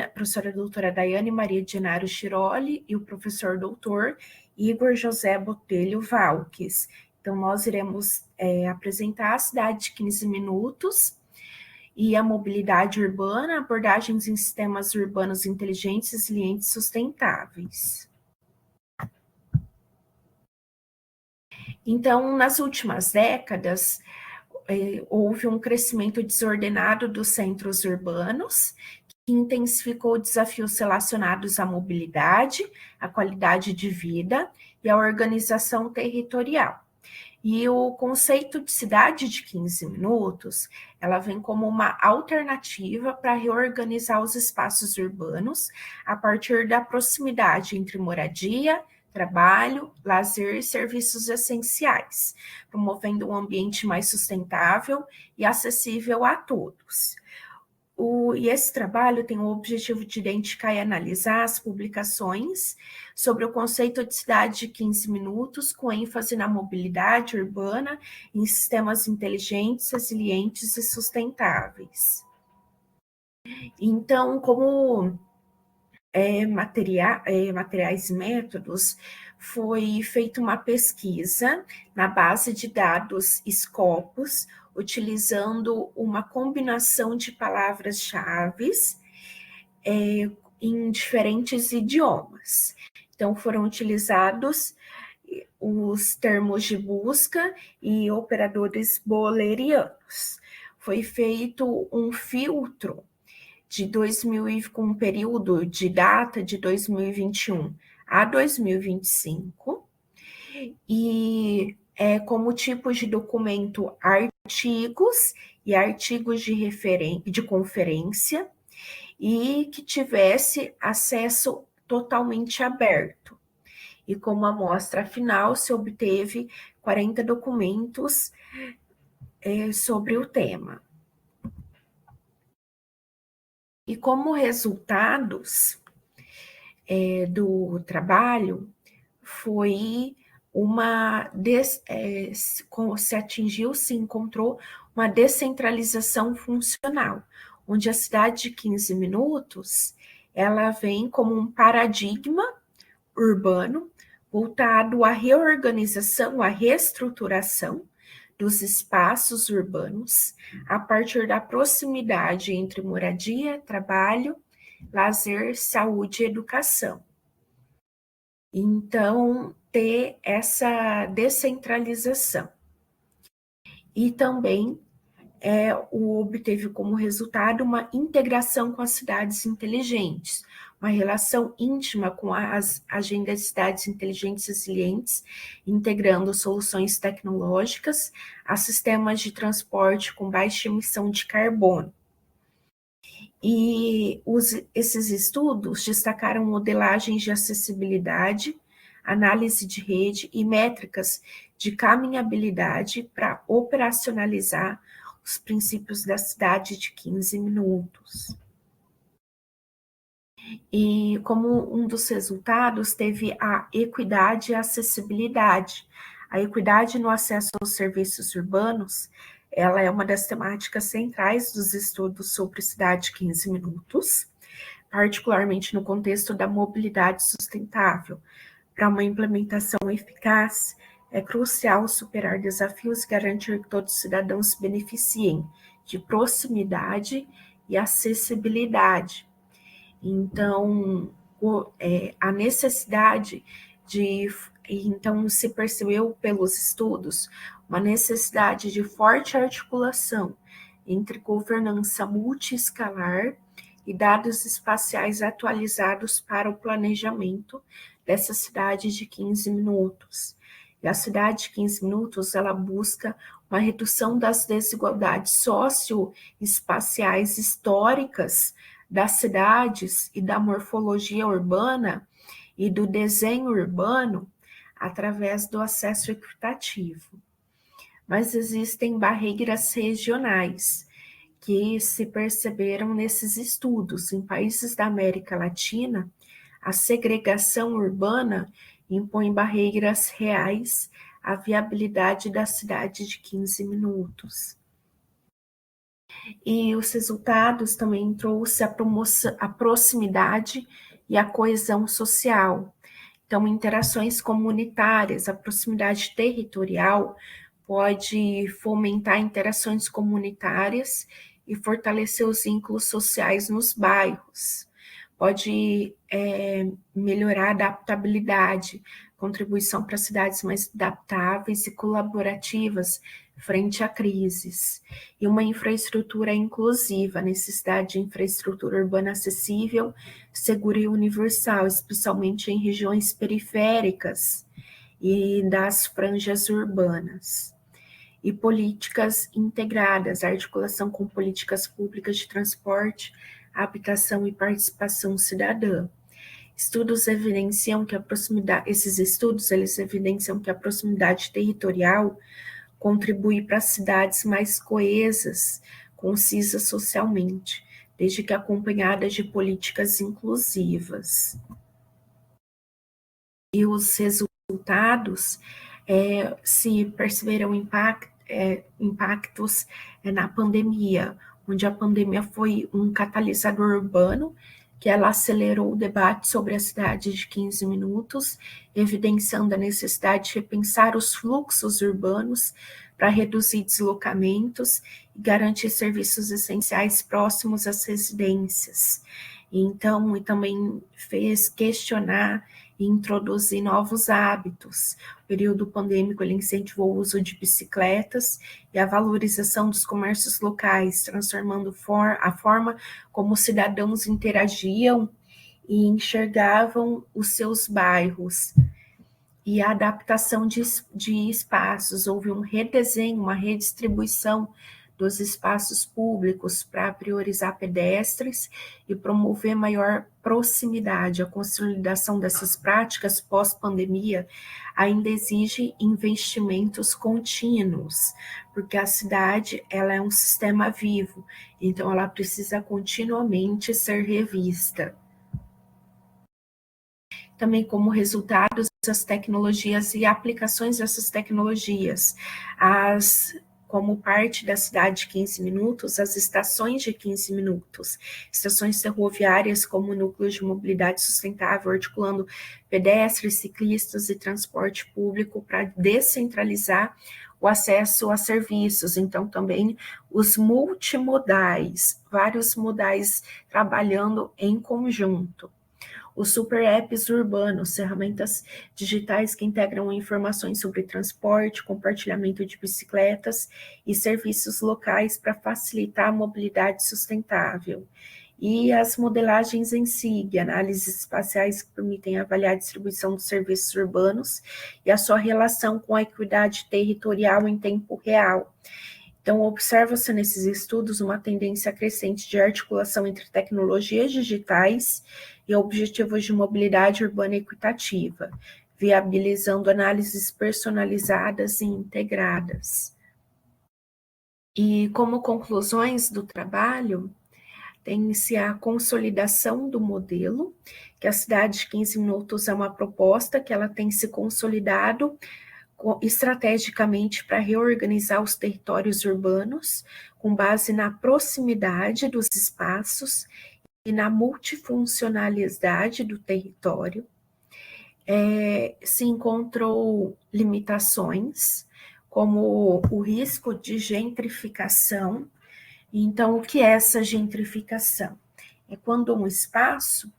professora doutora Daiane Maria de Genaro Chiroli e o professor doutor Igor José Botelho Valques. Então, nós iremos apresentar a cidade de 15 minutos e a mobilidade urbana, abordagens em sistemas urbanos inteligentes, resilientes e sustentáveis. Então, nas últimas décadas, houve um crescimento desordenado dos centros urbanos, que intensificou desafios relacionados à mobilidade, à qualidade de vida e à organização territorial. E o conceito de cidade de 15 minutos, ela vem como uma alternativa para reorganizar os espaços urbanos a partir da proximidade entre moradia, trabalho, lazer e serviços essenciais, promovendo um ambiente mais sustentável e acessível a todos. E esse trabalho tem o objetivo de identificar e analisar as publicações sobre o conceito de cidade de 15 minutos, com ênfase na mobilidade urbana em sistemas inteligentes, resilientes e sustentáveis. Então, como materiais e métodos, foi feita uma pesquisa na base de dados Scopus, utilizando uma combinação de palavras-chave em diferentes idiomas. Então, foram utilizados os termos de busca e operadores boolerianos. Foi feito um filtro com um período de data de 2021 a 2025, e como tipos de documento artigos e artigos de conferência, e que tivesse acesso totalmente aberto. E como amostra final, se obteve 40 documentos sobre o tema. E como resultados do trabalho, se encontrou uma descentralização funcional, onde a cidade de 15 minutos, ela vem como um paradigma urbano voltado à reorganização, à reestruturação dos espaços urbanos a partir da proximidade entre moradia, trabalho, lazer, saúde e educação. Então, ter descentralização. E também obteve como resultado uma integração com as cidades inteligentes, uma relação íntima com as agendas de cidades inteligentes e resilientes, integrando soluções tecnológicas a sistemas de transporte com baixa emissão de carbono. E esses estudos destacaram modelagens de acessibilidade, análise de rede e métricas de caminhabilidade para operacionalizar os princípios da cidade de 15 minutos. E como um dos resultados teve a equidade e acessibilidade, A equidade no acesso aos serviços urbanos, ela é uma das temáticas centrais dos estudos sobre Cidade 15 Minutos, particularmente no contexto da mobilidade sustentável. Para uma implementação eficaz, é crucial superar desafios e garantir que todos os cidadãos se beneficiem de proximidade e acessibilidade. Então, a necessidade então se percebeu pelos estudos uma necessidade de forte articulação entre governança multiescalar e dados espaciais atualizados para o planejamento dessa cidade de 15 minutos. E a cidade de 15 minutos, ela busca uma redução das desigualdades socioespaciais históricas das cidades e da morfologia urbana e do desenho urbano através do acesso equitativo. Mas existem barreiras regionais que se perceberam nesses estudos. Em países da América Latina, a segregação urbana impõe barreiras reais à viabilidade da cidade de 15 minutos. E os resultados também trouxe a proximidade e a coesão social. Então, interações comunitárias, a proximidade territorial pode fomentar interações comunitárias e fortalecer os vínculos sociais nos bairros. Pode melhorar a adaptabilidade, contribuição para cidades mais adaptáveis e colaborativas frente a crises. E uma infraestrutura inclusiva, necessidade de infraestrutura urbana acessível, segura e universal, especialmente em regiões periféricas e das franjas urbanas. E políticas integradas, articulação com políticas públicas de transporte, habitação e participação cidadã. Estudos evidenciam que esses estudos eles evidenciam que a proximidade territorial contribui para cidades mais coesas, concisas socialmente, desde que acompanhadas de políticas inclusivas. E os resultados se perceberam impactos na pandemia, onde a pandemia foi um catalisador urbano, que ela acelerou o debate sobre a cidade de 15 minutos, evidenciando a necessidade de repensar os fluxos urbanos para reduzir deslocamentos e garantir serviços essenciais próximos às residências. Então, e também fez questionar e introduzir novos hábitos. O período pandêmico ele incentivou o uso de bicicletas e a valorização dos comércios locais, transformando a forma como os cidadãos interagiam e enxergavam os seus bairros. E a adaptação de espaços, houve um redesenho, uma redistribuição dos espaços públicos para priorizar pedestres e promover maior proximidade. A consolidação dessas práticas pós-pandemia ainda exige investimentos contínuos, porque a cidade ela é um sistema vivo, então ela precisa continuamente ser revista. Também como resultado das tecnologias e aplicações dessas tecnologias, como parte da cidade de 15 minutos, as estações de 15 minutos, estações ferroviárias como núcleos de mobilidade sustentável, articulando pedestres, ciclistas e transporte público para descentralizar o acesso a serviços. Então, também os multimodais, vários modais trabalhando em conjunto. Os super apps urbanos, ferramentas digitais que integram informações sobre transporte, compartilhamento de bicicletas e serviços locais para facilitar a mobilidade sustentável. E as modelagens em SIG, análises espaciais que permitem avaliar a distribuição dos serviços urbanos e a sua relação com a equidade territorial em tempo real. Então, observa-se nesses estudos uma tendência crescente de articulação entre tecnologias digitais e objetivos de mobilidade urbana equitativa, viabilizando análises personalizadas e integradas. E como conclusões do trabalho, tem-se a consolidação do modelo, que a cidade de 15 minutos é uma proposta que ela tem se consolidado estrategicamente para reorganizar os territórios urbanos, com base na proximidade dos espaços e na multifuncionalidade do território. Se encontrou limitações, como o risco de gentrificação. Então, o que é essa gentrificação? É quando um espaço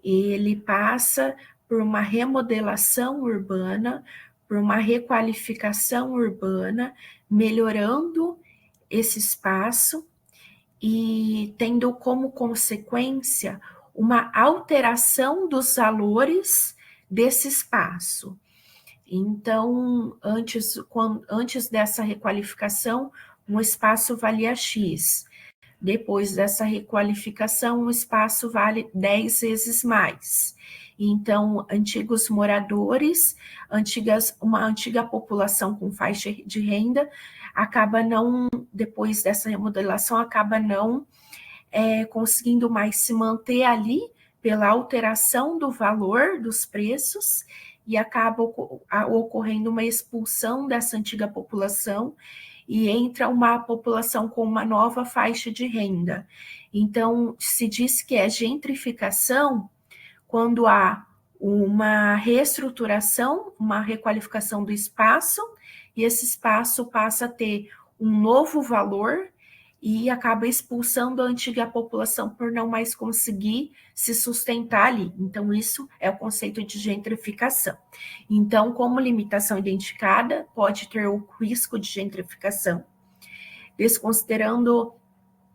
ele passa por uma remodelação urbana, por uma requalificação urbana, melhorando esse espaço e tendo como consequência uma alteração dos valores desse espaço. Então, antes dessa requalificação, um espaço valia X. Depois dessa requalificação, o espaço vale 10 vezes mais. Então, antigos moradores, uma antiga população com faixa de renda, depois dessa remodelação, acaba não conseguindo mais se manter ali pela alteração do valor dos preços e acaba ocorrendo uma expulsão dessa antiga população e entra uma população com uma nova faixa de renda. Então, se diz que é gentrificação quando há uma reestruturação, uma requalificação do espaço, e esse espaço passa a ter um novo valor e acaba expulsando a antiga população por não mais conseguir se sustentar ali. Então, isso é o conceito de gentrificação. Então, como limitação identificada, pode ter o risco de gentrificação, desconsiderando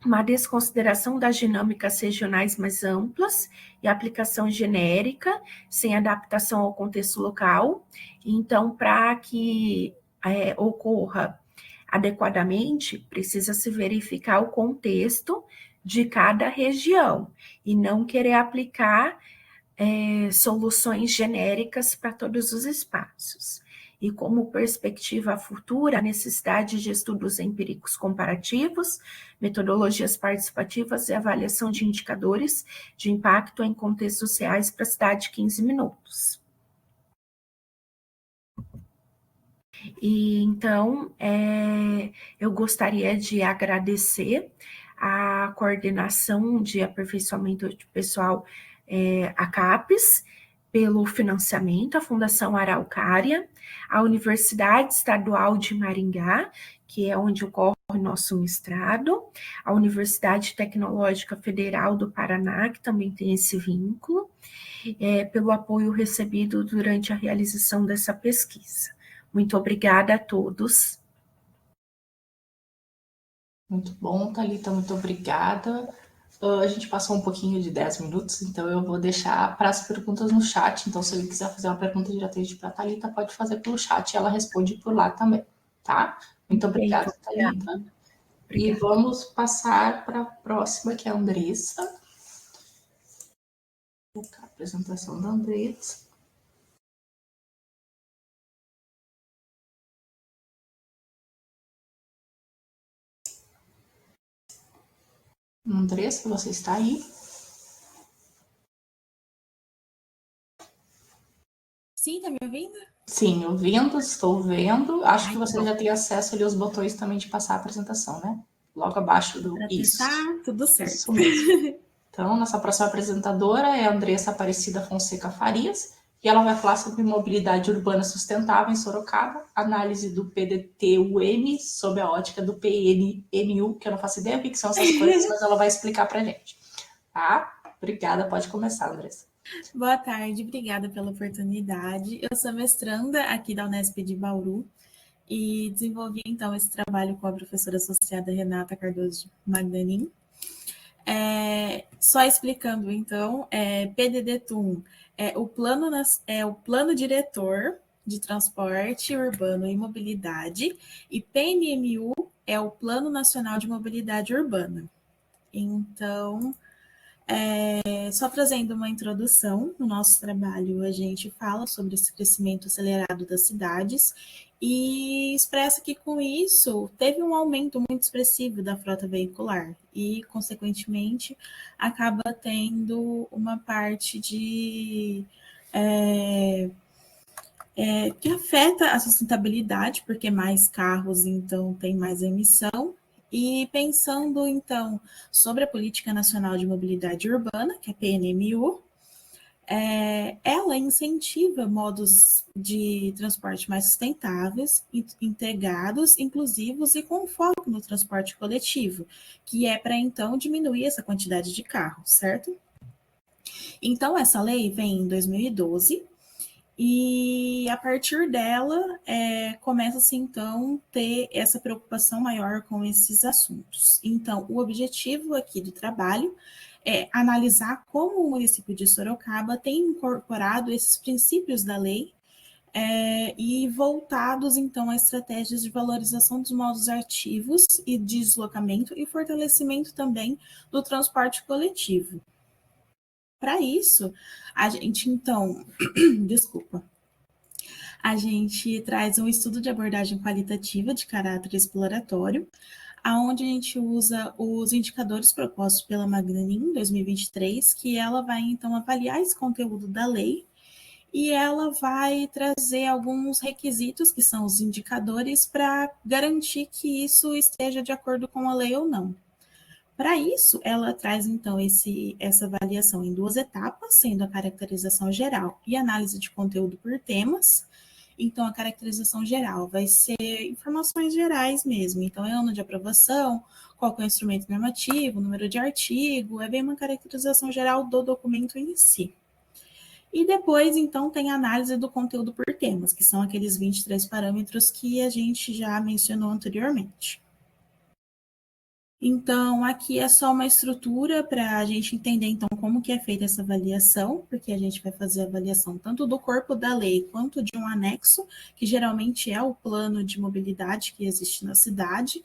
uma desconsideração das dinâmicas regionais mais amplas e aplicação genérica, sem adaptação ao contexto local. Então, para que ocorra adequadamente, precisa se verificar o contexto de cada região e não querer aplicar soluções genéricas para todos os espaços. E como perspectiva futura, a necessidade de estudos empíricos comparativos, metodologias participativas e avaliação de indicadores de impacto em contextos reais para a cidade de 15 minutos. E então, eu gostaria de agradecer a coordenação de aperfeiçoamento de pessoal, a CAPES, pelo financiamento, a Fundação Araucária, a Universidade Estadual de Maringá, que é onde ocorre o nosso mestrado, a Universidade Tecnológica Federal do Paraná, que também tem esse vínculo, pelo apoio recebido durante a realização dessa pesquisa. Muito obrigada a todos. Muito bom, Thalita, muito obrigada. A gente passou um pouquinho de 10 minutos, então eu vou deixar para as perguntas no chat. Então, se ele quiser fazer uma pergunta diretamente para a Thalita, pode fazer pelo chat e ela responde por lá também, tá? Muito obrigada, Thalita. E vamos passar para a próxima, que é a Andressa. Vou colocar a apresentação da Andressa. Andressa, você está aí? Sim, tá me ouvindo? Sim, ouvindo, estou vendo. Acho que você já tem acesso ali aos botões também de passar a apresentação, né? Logo abaixo do isso. Tudo certo. Isso mesmo. Então, nossa próxima apresentadora é a Andressa Aparecida Fonseca Farias, e ela vai falar sobre mobilidade urbana sustentável em Sorocaba, análise do PDT-UM sob a ótica do PNMU, que eu não faço ideia o que são essas coisas, mas ela vai explicar pra gente. Tá? Obrigada, pode começar, Andressa. Boa tarde, obrigada pela oportunidade. Eu sou mestranda aqui da Unesp de Bauru e desenvolvi, então, esse trabalho com a professora associada Renata Cardoso Magdanin. Só explicando, então, PDD-TUM é o plano diretor de transporte urbano e mobilidade, e PNMU é o Plano Nacional de Mobilidade Urbana. Então, só trazendo uma introdução, no nosso trabalho a gente fala sobre esse crescimento acelerado das cidades e expressa que com isso teve um aumento muito expressivo da frota veicular e, consequentemente, acaba tendo uma parte de que afeta a sustentabilidade, porque mais carros, então, tem mais emissão. E pensando, então, sobre a Política Nacional de Mobilidade Urbana, que é a PNMU, ela incentiva modos de transporte mais sustentáveis, integrados, inclusivos e com foco no transporte coletivo, que é para, então, diminuir essa quantidade de carros, certo? Então, essa lei vem em 2012, e a partir dela começa-se então ter essa preocupação maior com esses assuntos. Então, o objetivo aqui do trabalho é analisar como o município de Sorocaba tem incorporado esses princípios da lei e voltados então a estratégias de valorização dos modos ativos e de deslocamento e fortalecimento também do transporte coletivo. Para isso, a gente então, desculpa, a gente traz um estudo de abordagem qualitativa de caráter exploratório, aonde a gente usa os indicadores propostos pela Magnanim em 2023, que ela vai então avaliar esse conteúdo da lei e ela vai trazer alguns requisitos, que são os indicadores, para garantir que isso esteja de acordo com a lei ou não. Para isso, ela traz, então, essa avaliação em 2 etapas, sendo a caracterização geral e análise de conteúdo por temas. Então, a caracterização geral vai ser informações gerais mesmo. Então, é ano de aprovação, qual é o instrumento normativo, número de artigo, é bem uma caracterização geral do documento em si. E depois, então, tem a análise do conteúdo por temas, que são aqueles 23 parâmetros que a gente já mencionou anteriormente. Então, aqui é só uma estrutura para a gente entender, então, como que é feita essa avaliação, porque a gente vai fazer a avaliação tanto do corpo da lei quanto de um anexo, que geralmente é o plano de mobilidade que existe na cidade.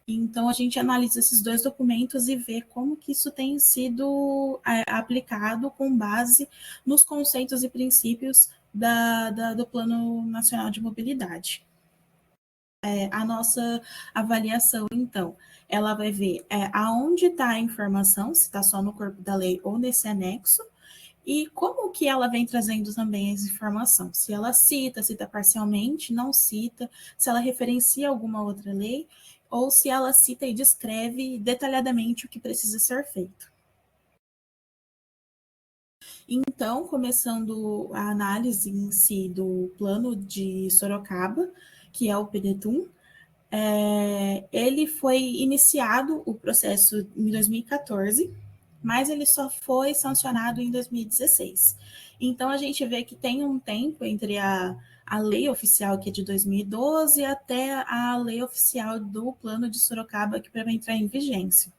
Então, a gente analisa esses 2 documentos e vê como que isso tem sido aplicado com base nos conceitos e princípios do Plano Nacional de Mobilidade. A nossa avaliação, então, ela vai ver aonde está a informação, se está só no corpo da lei ou nesse anexo, e como que ela vem trazendo também essa informação. Se ela cita parcialmente, não cita, se ela referencia alguma outra lei, ou se ela cita e descreve detalhadamente o que precisa ser feito. Então, começando a análise em si do plano de Sorocaba, que é o PDTUM, ele foi iniciado o processo em 2014, mas ele só foi sancionado em 2016. Então, a gente vê que tem um tempo entre a lei oficial, que é de 2012, até a lei oficial do Plano de Sorocaba, que vai entrar em vigência.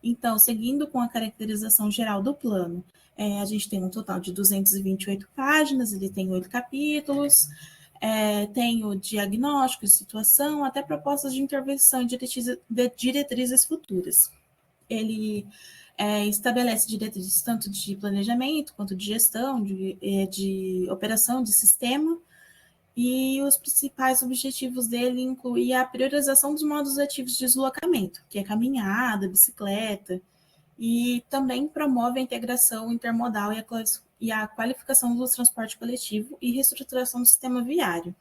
Então, seguindo com a caracterização geral do plano, a gente tem um total de 228 páginas, ele tem 8 capítulos, tem o diagnóstico de situação, até propostas de intervenção e diretrizes futuras. Ele estabelece diretrizes tanto de planejamento, quanto de gestão, de operação de sistema, e os principais objetivos dele incluem a priorização dos modos ativos de deslocamento, que é caminhada, bicicleta, e também promove a integração intermodal e a qualificação do transporte coletivo e reestruturação do sistema viário.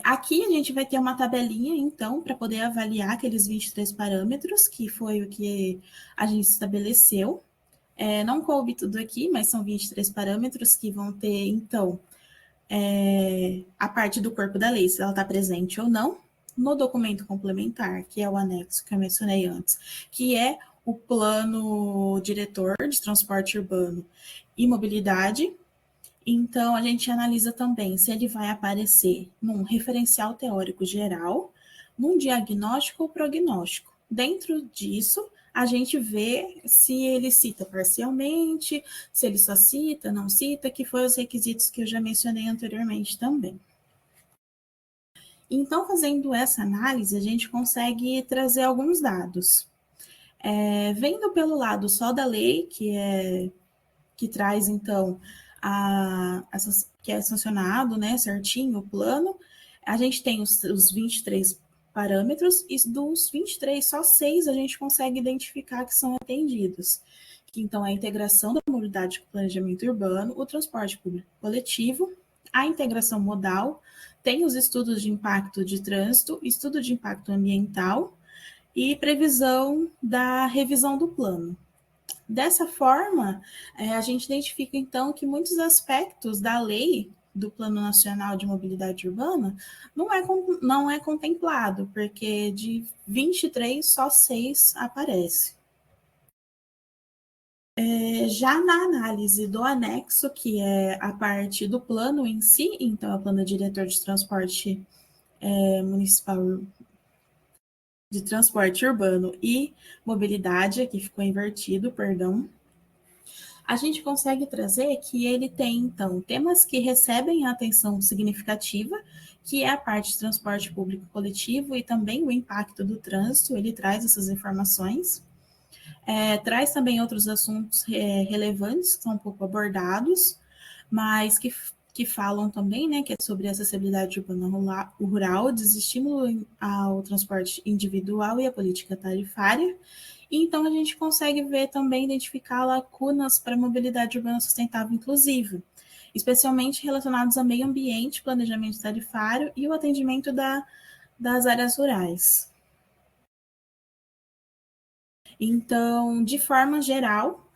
Aqui a gente vai ter uma tabelinha, então, para poder avaliar aqueles 23 parâmetros, que foi o que a gente estabeleceu. Não coube tudo aqui, mas são 23 parâmetros que vão ter, então, a parte do corpo da lei, se ela está presente ou não, no documento complementar, que é o anexo que eu mencionei antes, que é o plano diretor de transporte urbano e mobilidade. Então, a gente analisa também se ele vai aparecer num referencial teórico geral, num diagnóstico ou prognóstico. Dentro disso, a gente vê se ele cita parcialmente, se ele só cita, não cita, que foram os requisitos que eu já mencionei anteriormente também. Então, fazendo essa análise, a gente consegue trazer alguns dados. Vendo pelo lado só da lei, que traz, então, que é sancionado, né, certinho o plano, a gente tem os 23 parâmetros, e dos 23, só 6 a gente consegue identificar que são atendidos, que então é a integração da mobilidade com o planejamento urbano, o transporte público coletivo, a integração modal, tem os estudos de impacto de trânsito, estudo de impacto ambiental e previsão da revisão do plano. Dessa forma, a gente identifica, então, que muitos aspectos da lei do Plano Nacional de Mobilidade Urbana não é contemplado, porque de 23, só 6 aparece. Já na análise do anexo, que é a parte do plano em si, então é o plano diretor de transporte municipal de transporte urbano e mobilidade, aqui ficou invertido, perdão, a gente consegue trazer que ele tem, então, temas que recebem atenção significativa, que é a parte de transporte público coletivo e também o impacto do trânsito, ele traz essas informações. Traz também outros assuntos relevantes, que são um pouco abordados, mas que falam também, né, que é sobre acessibilidade urbana rural, desestímulo ao transporte individual e a política tarifária. E então a gente consegue ver também, identificar lacunas para a mobilidade urbana sustentável inclusiva, especialmente relacionados a meio ambiente, planejamento tarifário e o atendimento das áreas rurais. Então, de forma geral,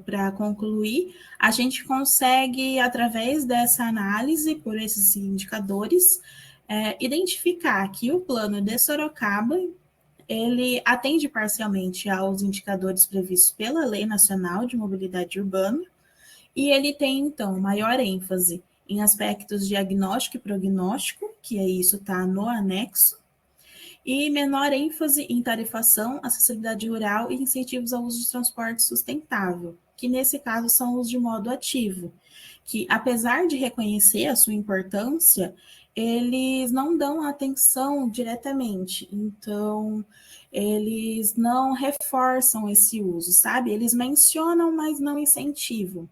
para concluir, a gente consegue, através dessa análise, por esses indicadores, identificar que o plano de Sorocaba, ele atende parcialmente aos indicadores previstos pela Lei Nacional de Mobilidade Urbana, e ele tem, então, maior ênfase em aspectos diagnóstico e prognóstico, que isso está no anexo, e menor ênfase em tarifação, acessibilidade rural e incentivos ao uso de transporte sustentável, que nesse caso são os de modo ativo, que apesar de reconhecer a sua importância, eles não dão atenção diretamente, então eles não reforçam esse uso, sabe? Eles mencionam, mas não incentivam.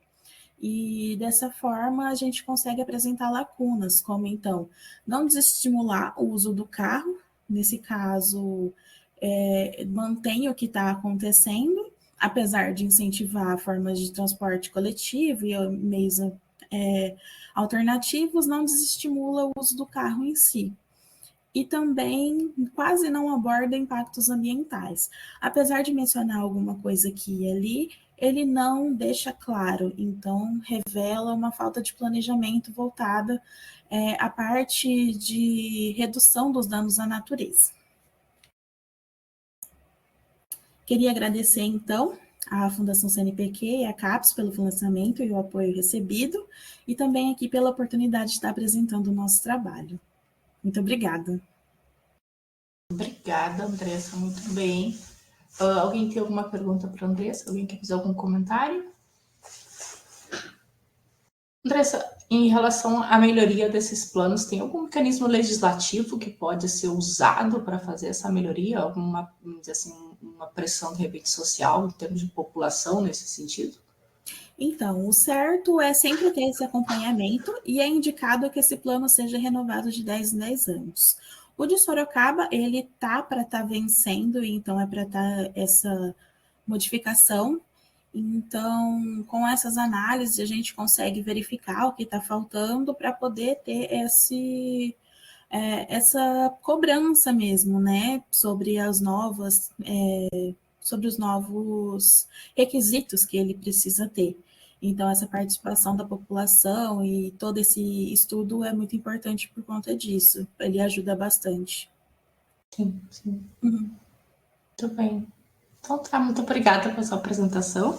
E dessa forma a gente consegue apresentar lacunas, como então, não desestimular o uso do carro, nesse caso, mantém o que está acontecendo, apesar de incentivar formas de transporte coletivo e meios alternativos, não desestimula o uso do carro em si. E também quase não aborda impactos ambientais. Apesar de mencionar alguma coisa aqui e ali, ele não deixa claro, então revela uma falta de planejamento voltada à parte de redução dos danos à natureza. Queria agradecer, então, à Fundação CNPq e à CAPES pelo financiamento e o apoio recebido, e também aqui pela oportunidade de estar apresentando o nosso trabalho. Muito obrigada. Obrigada, Andressa, muito bem. Alguém tem alguma pergunta para a Andressa? Alguém quer fazer algum comentário? Andressa, em relação à melhoria desses planos, tem algum mecanismo legislativo que pode ser usado para fazer essa melhoria? Alguma, vamos dizer assim, uma pressão de repente social em termos de população nesse sentido? Então, o certo é sempre ter esse acompanhamento e é indicado que esse plano seja renovado de 10 em 10 anos. O de Sorocaba, ele tá para estar vencendo, então é para estar essa modificação. Então, com essas análises, a gente consegue verificar o que está faltando para poder ter essa cobrança mesmo, né, sobre sobre os novos requisitos que ele precisa ter. Então, essa participação da população e todo esse estudo é muito importante por conta disso. Ele ajuda bastante. Sim, sim. Uhum. Muito bem. Então tá, muito obrigada pela sua apresentação.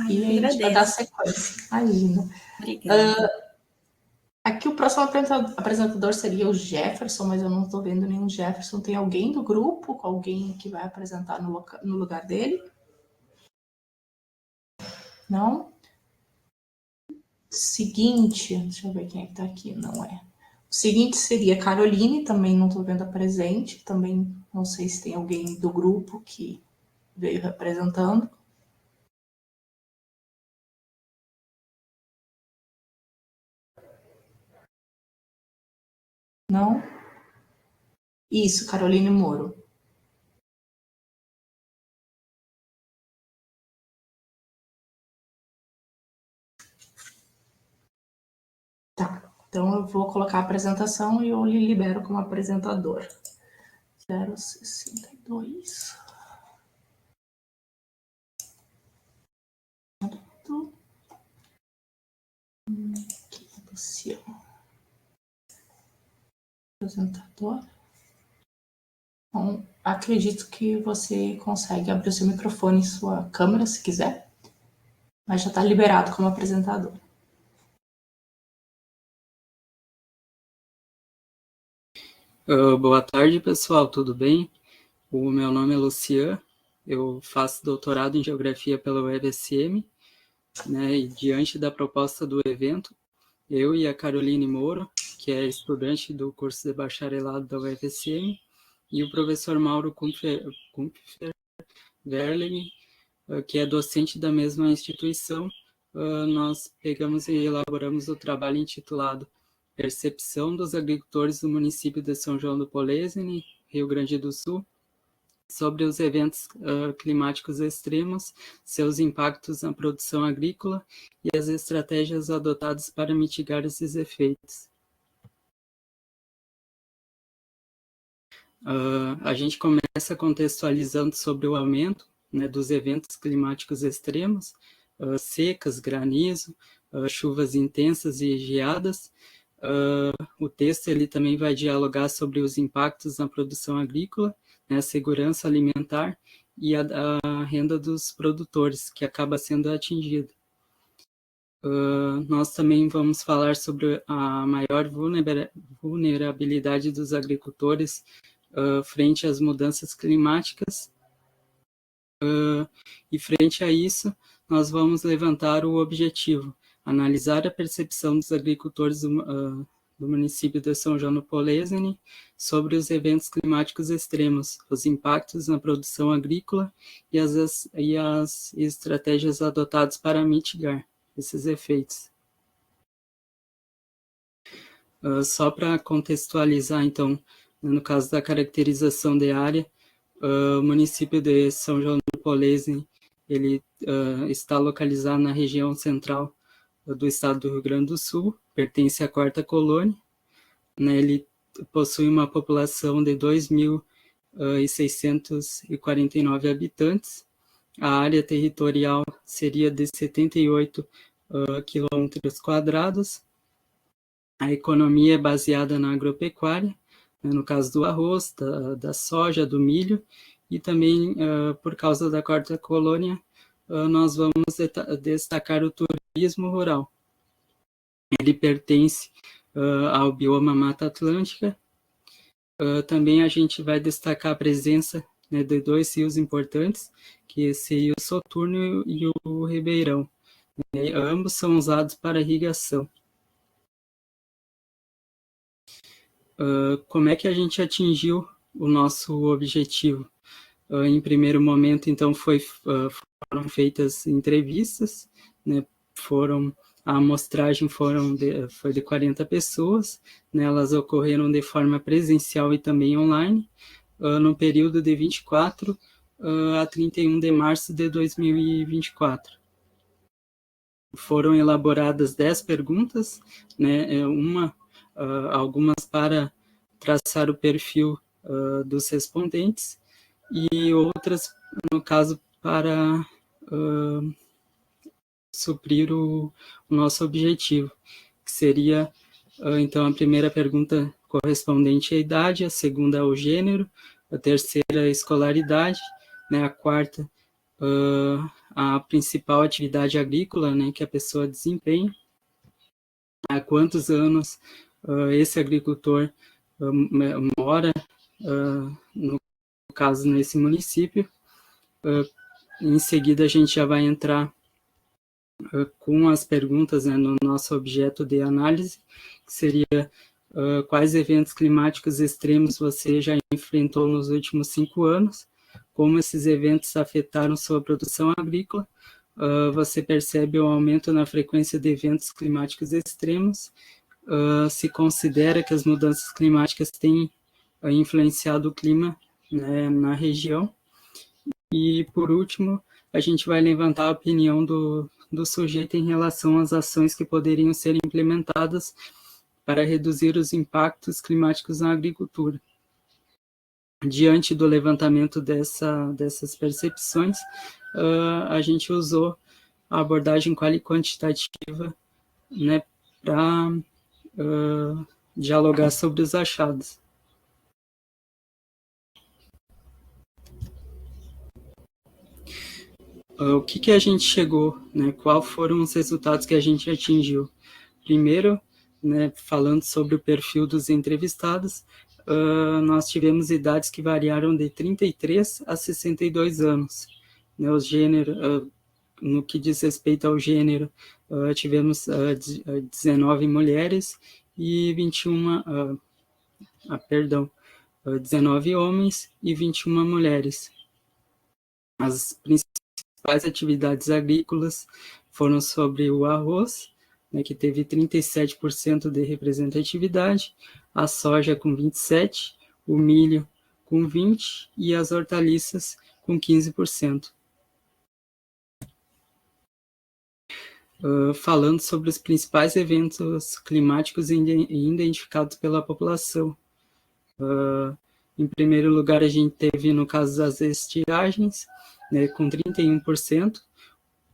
E a gente vai dar sequência. Imagina. Obrigada. Aqui o próximo apresentador seria o Jefferson, mas eu não estou vendo nenhum Jefferson. Tem alguém do grupo, alguém que vai apresentar no lugar dele? Não? Seguinte, deixa eu ver quem é que tá aqui. Não é. O seguinte seria Caroline, também não estou vendo a presente. Também não sei se tem alguém do grupo que veio representando. Não? Isso, Caroline Moro. Então, eu vou colocar a apresentação e eu lhe libero como apresentador. 062. Aqui, Luciano. Apresentador. Então, acredito que você consegue abrir o seu microfone e sua câmera, se quiser. Mas já está liberado como apresentador. Boa tarde, pessoal, tudo bem? O meu nome é Lucian, eu faço doutorado em Geografia pela UFSM, né, e diante da proposta do evento, eu e a Caroline Moura, que é estudante do curso de bacharelado da UFSM, e o professor Mauro Kumpfer-Verlegen, que é docente da mesma instituição, nós pegamos e elaboramos o trabalho intitulado Percepção dos agricultores do município de São João do Polesine, Rio Grande do Sul, sobre os eventos climáticos extremos, seus impactos na produção agrícola e as estratégias adotadas para mitigar esses efeitos. A gente começa contextualizando sobre o aumento, né, dos eventos climáticos extremos, secas, granizo, chuvas intensas e geadas. O texto ele também vai dialogar sobre os impactos na produção agrícola, né, a segurança alimentar e a renda dos produtores, que acaba sendo atingida. Nós também vamos falar sobre a maior vulnerabilidade dos agricultores frente às mudanças climáticas. E frente a isso, nós vamos levantar o objetivo: analisar a percepção dos agricultores do município de São João do Polesine sobre os eventos climáticos extremos, os impactos na produção agrícola e as estratégias adotadas para mitigar esses efeitos. Só para contextualizar, então, no caso da caracterização de área, o município de São João do Polesine, ele está localizado na região central do estado do Rio Grande do Sul, pertence à 4ª colônia, né, ele possui uma população de 2.649 habitantes, a área territorial seria de 78 quilômetros quadrados, a economia é baseada na agropecuária, né, no caso do arroz, da soja, do milho, e também, por causa da 4ª colônia, nós vamos destacar o turismo rural. Ele pertence ao bioma Mata Atlântica. Também a gente vai destacar a presença, né, de 2 rios importantes, que seria o Soturno e o Ribeirão. Ambos são usados para irrigação. Como é que a gente atingiu o nosso objetivo? Em primeiro momento, então, foram feitas entrevistas, né, a amostragem foi de 40 pessoas, né, elas ocorreram de forma presencial e também online, no período de 24 a 31 de março de 2024. Foram elaboradas 10 perguntas, né, algumas para traçar o perfil dos respondentes e outras, no caso, para suprir o nosso objetivo, que seria, então, a primeira pergunta correspondente à idade, a segunda ao gênero, a terceira à escolaridade, né, a quarta a principal atividade agrícola, né, que a pessoa desempenha, há quantos anos esse agricultor mora, no caso, nesse município. Em seguida, a gente já vai entrar com as perguntas, né, no nosso objeto de análise, que seria quais eventos climáticos extremos você já enfrentou nos últimos 5 anos, como esses eventos afetaram sua produção agrícola, você percebe o aumento na frequência de eventos climáticos extremos, se considera que as mudanças climáticas têm influenciado o clima, né, na região. E, por último, a gente vai levantar a opinião do sujeito em relação às ações que poderiam ser implementadas para reduzir os impactos climáticos na agricultura. Diante do levantamento dessas percepções, a gente usou a abordagem quantitativa, né, para dialogar sobre os achados. O que a gente chegou, né? Quais foram os resultados que a gente atingiu? Primeiro, né, falando sobre o perfil dos entrevistados, nós tivemos idades que variaram de 33 a 62 anos. Né, os gêneros, no que diz respeito ao gênero, tivemos 19 mulheres e 19 homens e 21 mulheres. As principais atividades agrícolas foram sobre o arroz, né, que teve 37% de representatividade, a soja com 27%, o milho com 20% e as hortaliças com 15%. Falando sobre os principais eventos climáticos identificados pela população. Em primeiro lugar, a gente teve, no caso das estiagens, né, com 31%,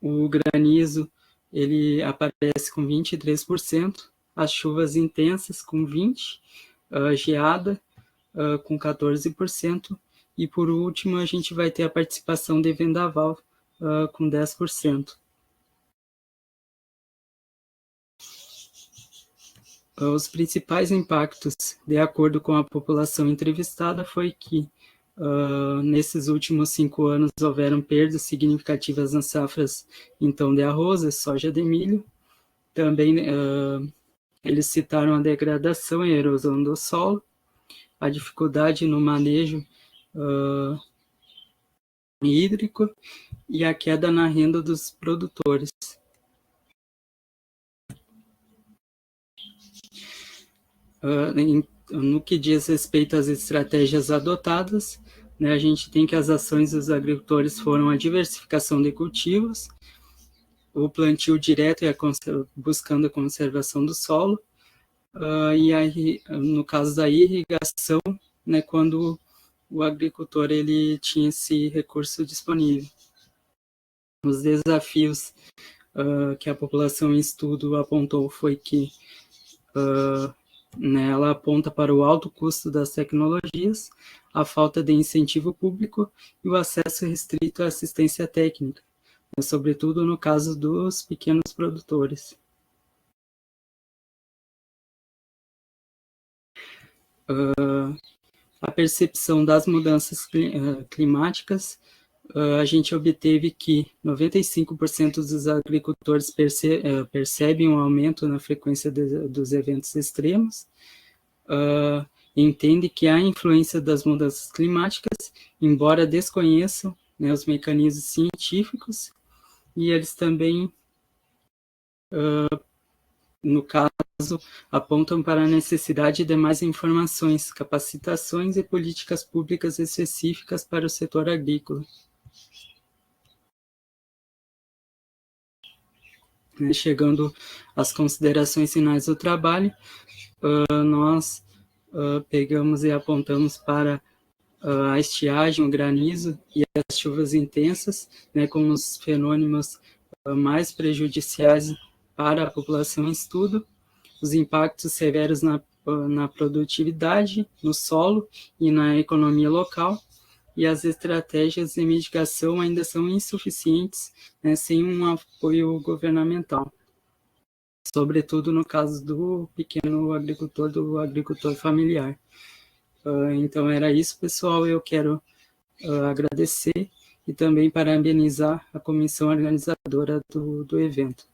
o granizo ele aparece com 23%, as chuvas intensas com 20%, geada com 14%, e por último a gente vai ter a participação de vendaval com 10%. Os principais impactos, de acordo com a população entrevistada, foi que nesses últimos 5 anos houveram perdas significativas nas safras, então, de arroz, de soja, de milho. Também eles citaram a degradação e a erosão do solo, a dificuldade no manejo hídrico e a queda na renda dos produtores. No que diz respeito às estratégias adotadas, né, a gente tem que as ações dos agricultores foram a diversificação de cultivos, o plantio direto e buscando a conservação do solo, e no caso da irrigação, né, quando o agricultor ele tinha esse recurso disponível. Os desafios que a população em estudo apontou foi que né, ela aponta para o alto custo das tecnologias, a falta de incentivo público e o acesso restrito à assistência técnica, né, sobretudo no caso dos pequenos produtores. A percepção das mudanças climáticas, a gente obteve que 95% dos agricultores percebem um aumento na frequência dos eventos extremos, entende que há influência das mudanças climáticas, embora desconheçam, né, os mecanismos científicos, e eles também, no caso, apontam para a necessidade de mais informações, capacitações e políticas públicas específicas para o setor agrícola. Chegando às considerações finais do trabalho, nós pegamos e apontamos para a estiagem, o granizo e as chuvas intensas, né, como os fenômenos mais prejudiciais para a população em estudo, os impactos severos na produtividade, no solo e na economia local, e as estratégias de mitigação ainda são insuficientes, né, sem um apoio governamental, sobretudo no caso do pequeno agricultor, do agricultor familiar. Então era isso, pessoal. Eu quero agradecer e também parabenizar a comissão organizadora do evento.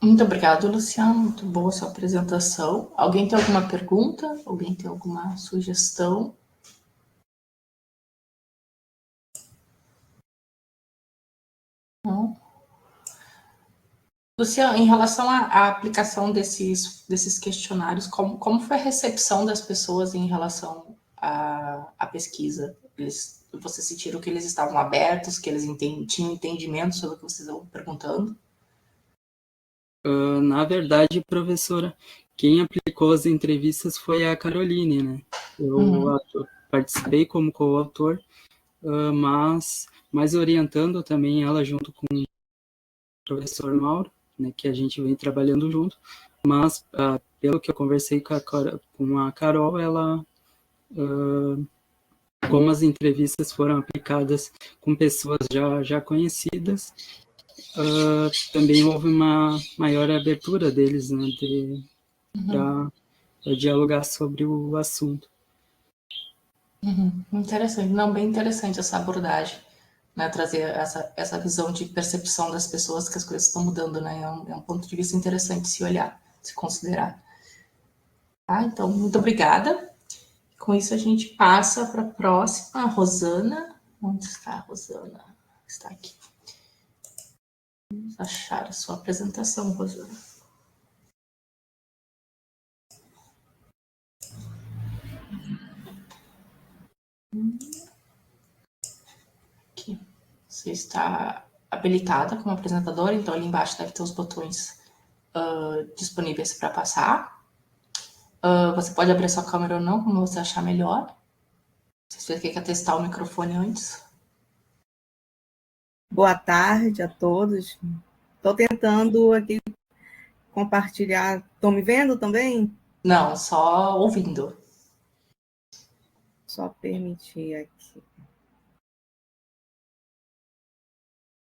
Muito obrigado, Luciano. Muito boa a sua apresentação. Alguém tem alguma pergunta? Alguém tem alguma sugestão? Não? Luciano, em relação à aplicação desses questionários, como foi a recepção das pessoas em relação à pesquisa? Vocês sentiram que eles estavam abertos, que eles tinham entendimento sobre o que vocês estavam perguntando? Na verdade, professora, quem aplicou as entrevistas foi a Caroline, né? Eu participei como coautor, mas orientando também ela junto com o professor Mauro, né, que a gente vem trabalhando junto, mas pelo que eu conversei com a Carol, ela, como as entrevistas foram aplicadas com pessoas já conhecidas, também houve uma maior abertura deles, né, para dialogar sobre o assunto. Interessante, não, bem interessante essa abordagem, né? Trazer essa visão de percepção das pessoas que as coisas estão mudando, né? É um ponto de vista interessante se olhar, se considerar. Tá? Então, muito obrigada. Com isso, a gente passa para a próxima, a Rosana. Onde está a Rosana? Está aqui. Vamos achar a sua apresentação, Rosana. Aqui. Você está habilitada como apresentadora, então ali embaixo deve ter os botões disponíveis para passar. Você pode abrir sua câmera ou não, como você achar melhor. Você quer testar o microfone antes? Boa tarde a todos. Estou tentando aqui compartilhar. Estão me vendo também? Não, só ouvindo. Só permitir aqui.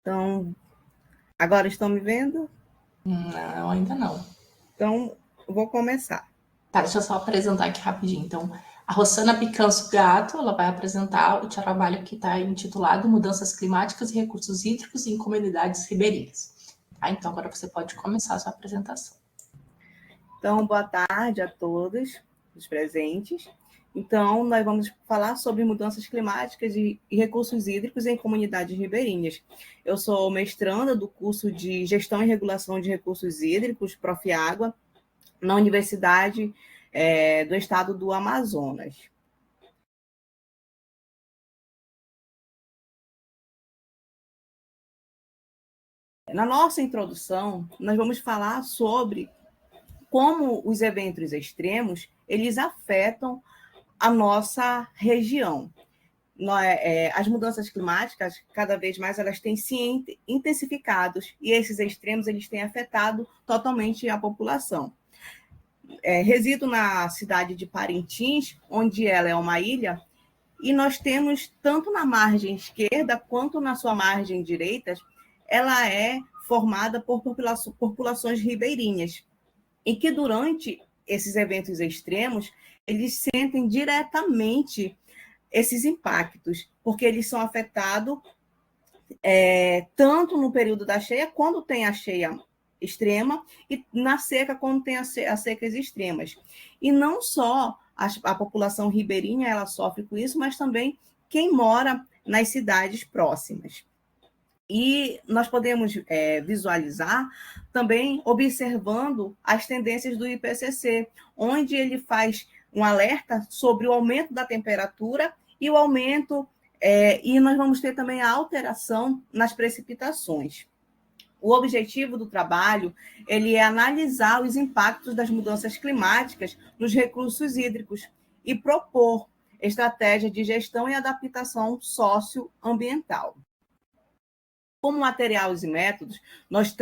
Então, agora estão me vendo? Não, ainda não. Então, vou começar. Tá, deixa eu só apresentar aqui rapidinho. Então, a Rosana Picanço Gato, ela vai apresentar o trabalho que está intitulado Mudanças Climáticas e Recursos Hídricos em Comunidades Ribeirinhas. Tá? Então, agora você pode começar a sua apresentação. Então, boa tarde a todos os presentes. Então, nós vamos falar sobre mudanças climáticas e recursos hídricos em comunidades ribeirinhas. Eu sou mestranda do curso de Gestão e Regulação de Recursos Hídricos, Profiágua, na Universidade do Estado do Amazonas. Na nossa introdução, nós vamos falar sobre como os eventos extremos eles afetam a nossa região. As mudanças climáticas, cada vez mais, elas têm se intensificado e esses extremos eles têm afetado totalmente a população. Resido na cidade de Parintins, onde ela é uma ilha, e nós temos, tanto na margem esquerda quanto na sua margem direita, ela é formada por populações ribeirinhas, e que durante esses eventos extremos, eles sentem diretamente esses impactos, porque eles são afetados tanto no período da cheia, quando tem a cheia extrema, e na seca, quando tem as secas extremas. E não só a população ribeirinha ela sofre com isso, mas também quem mora nas cidades próximas. E nós podemos visualizar também observando as tendências do IPCC, onde ele faz um alerta sobre o aumento da temperatura e o aumento, e nós vamos ter também a alteração nas precipitações. O objetivo do trabalho ele é analisar os impactos das mudanças climáticas nos recursos hídricos e propor estratégias de gestão e adaptação socioambiental. Como materiais e métodos, nós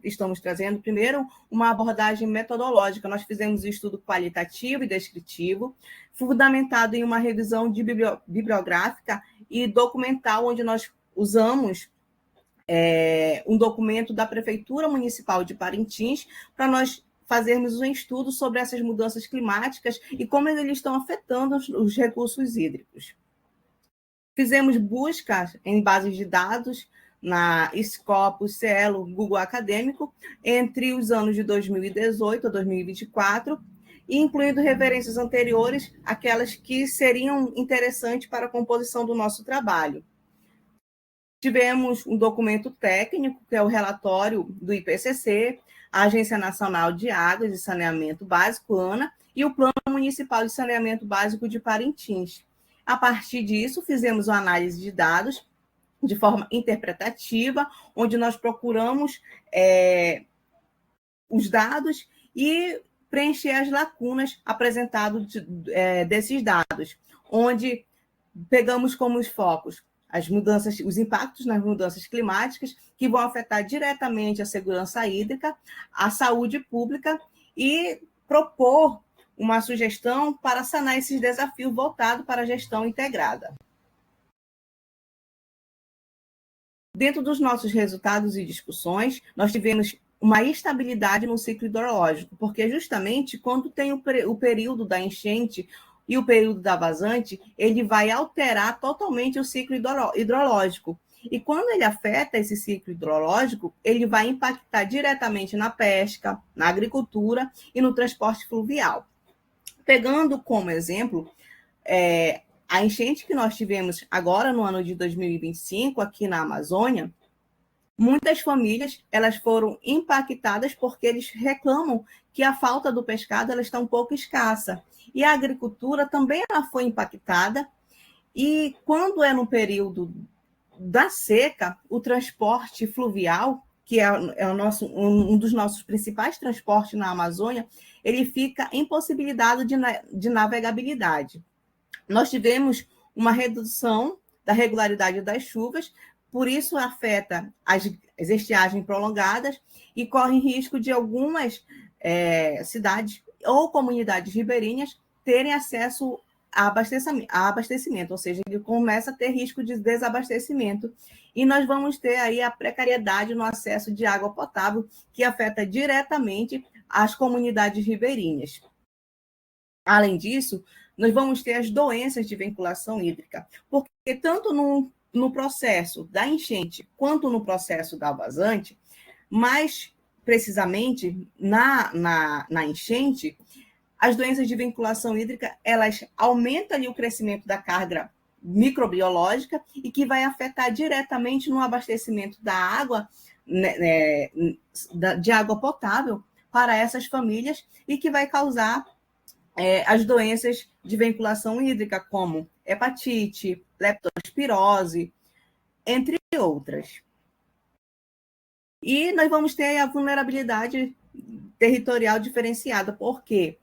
estamos trazendo, primeiro, uma abordagem metodológica. Nós fizemos um estudo qualitativo e descritivo, fundamentado em uma revisão bibliográfica e documental, onde nós usamos um documento da Prefeitura Municipal de Parintins para nós fazermos um estudo sobre essas mudanças climáticas e como eles estão afetando os recursos hídricos. Fizemos buscas em bases de dados na Scopus, Cielo, Google Acadêmico, entre os anos de 2018 a 2024, e incluindo referências anteriores, aquelas que seriam interessantes para a composição do nosso trabalho. Tivemos um documento técnico, que é o relatório do IPCC, a Agência Nacional de Águas e Saneamento Básico, ANA, e o Plano Municipal de Saneamento Básico de Parintins. A partir disso, fizemos uma análise de dados de forma interpretativa, onde nós procuramos os dados e preencher as lacunas apresentadas desses dados, onde pegamos como os focos as mudanças, os impactos nas mudanças climáticas, que vão afetar diretamente a segurança hídrica, a saúde pública, e propor uma sugestão para sanar esses desafios voltados para a gestão integrada. Dentro dos nossos resultados e discussões, nós tivemos uma estabilidade no ciclo hidrológico, porque justamente quando tem o período da enchente e o período da vazante, ele vai alterar totalmente o ciclo hidrológico. E quando ele afeta esse ciclo hidrológico, ele vai impactar diretamente na pesca, na agricultura e no transporte fluvial. Pegando como exemplo a enchente que nós tivemos agora no ano de 2025 aqui na Amazônia, muitas famílias elas foram impactadas porque eles reclamam que a falta do pescado ela está um pouco escassa. E a agricultura também ela foi impactada. E quando é no período da seca, o transporte fluvial, que é um dos nossos principais transportes na Amazônia, ele fica impossibilitado de navegabilidade. Nós tivemos uma redução da regularidade das chuvas, por isso afeta as estiagens prolongadas e corre risco de algumas cidades ou comunidades ribeirinhas terem acesso a abastecimento, ou seja, ele começa a ter risco de desabastecimento. E nós vamos ter aí a precariedade no acesso de água potável, que afeta diretamente as comunidades ribeirinhas. Além disso, nós vamos ter as doenças de vinculação hídrica, porque tanto no processo da enchente quanto no processo da vazante, mais precisamente na enchente, as doenças de vinculação hídrica, elas aumentam ali o crescimento da carga microbiológica e que vai afetar diretamente no abastecimento da água, de água potável para essas famílias e que vai causar as doenças de vinculação hídrica, como hepatite, leptospirose, entre outras. E nós vamos ter a vulnerabilidade territorial diferenciada, porque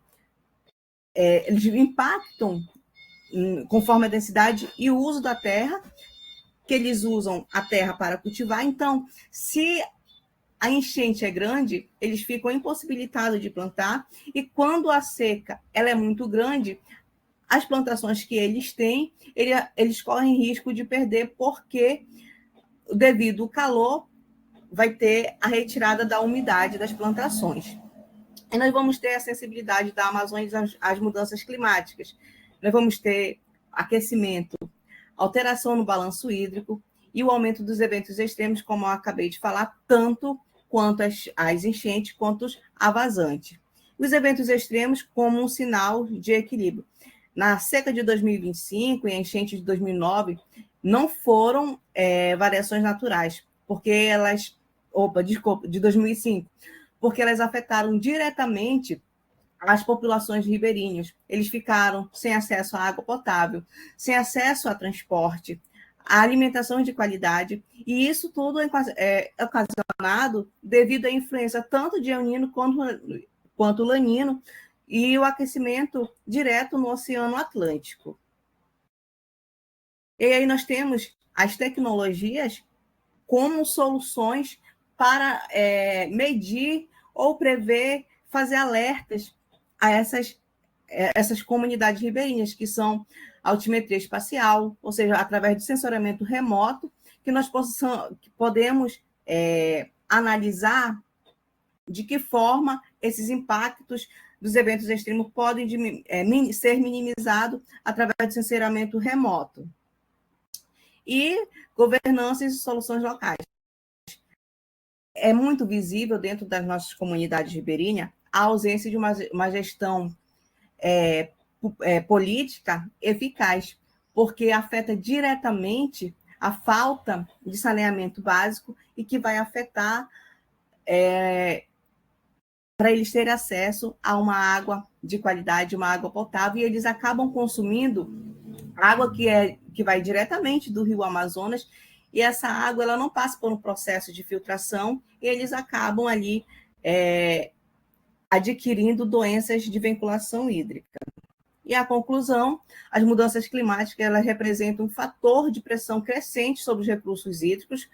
eles impactam conforme a densidade e o uso da terra, que eles usam a terra para cultivar. Então, se a enchente é grande, eles ficam impossibilitados de plantar, e quando a seca ela é muito grande, as plantações que eles têm, eles correm risco de perder, porque devido ao calor, vai ter a retirada da umidade das plantações. E nós vamos ter a sensibilidade da Amazônia às mudanças climáticas. Nós vamos ter aquecimento, alteração no balanço hídrico e o aumento dos eventos extremos, como eu acabei de falar, tanto quanto as enchentes, quanto a vazante. Os eventos extremos como um sinal de equilíbrio. Na seca de 2025 e a enchente de 2009, não foram variações naturais, porque elas... de 2005, porque elas afetaram diretamente as populações ribeirinhas. Eles ficaram sem acesso à água potável, sem acesso a transporte, a alimentação de qualidade, e isso tudo é ocasionado devido à influência tanto de El Niño quanto Lanino e o aquecimento direto no Oceano Atlântico. E aí nós temos as tecnologias como soluções para medir ou prever, fazer alertas a essas comunidades ribeirinhas, que são a altimetria espacial, ou seja, através de sensoriamento remoto, que nós podemos analisar de que forma esses impactos dos eventos extremos podem ser minimizados através de sensoriamento remoto. E governança e soluções locais. É muito visível dentro das nossas comunidades ribeirinhas a ausência de uma gestão política eficaz, porque afeta diretamente a falta de saneamento básico e que vai afetar para eles terem acesso a uma água de qualidade, uma água potável, e eles acabam consumindo água que vai diretamente do rio Amazonas, e essa água ela não passa por um processo de filtração, e eles acabam ali adquirindo doenças de vinculação hídrica. E a conclusão, as mudanças climáticas elas representam um fator de pressão crescente sobre os recursos hídricos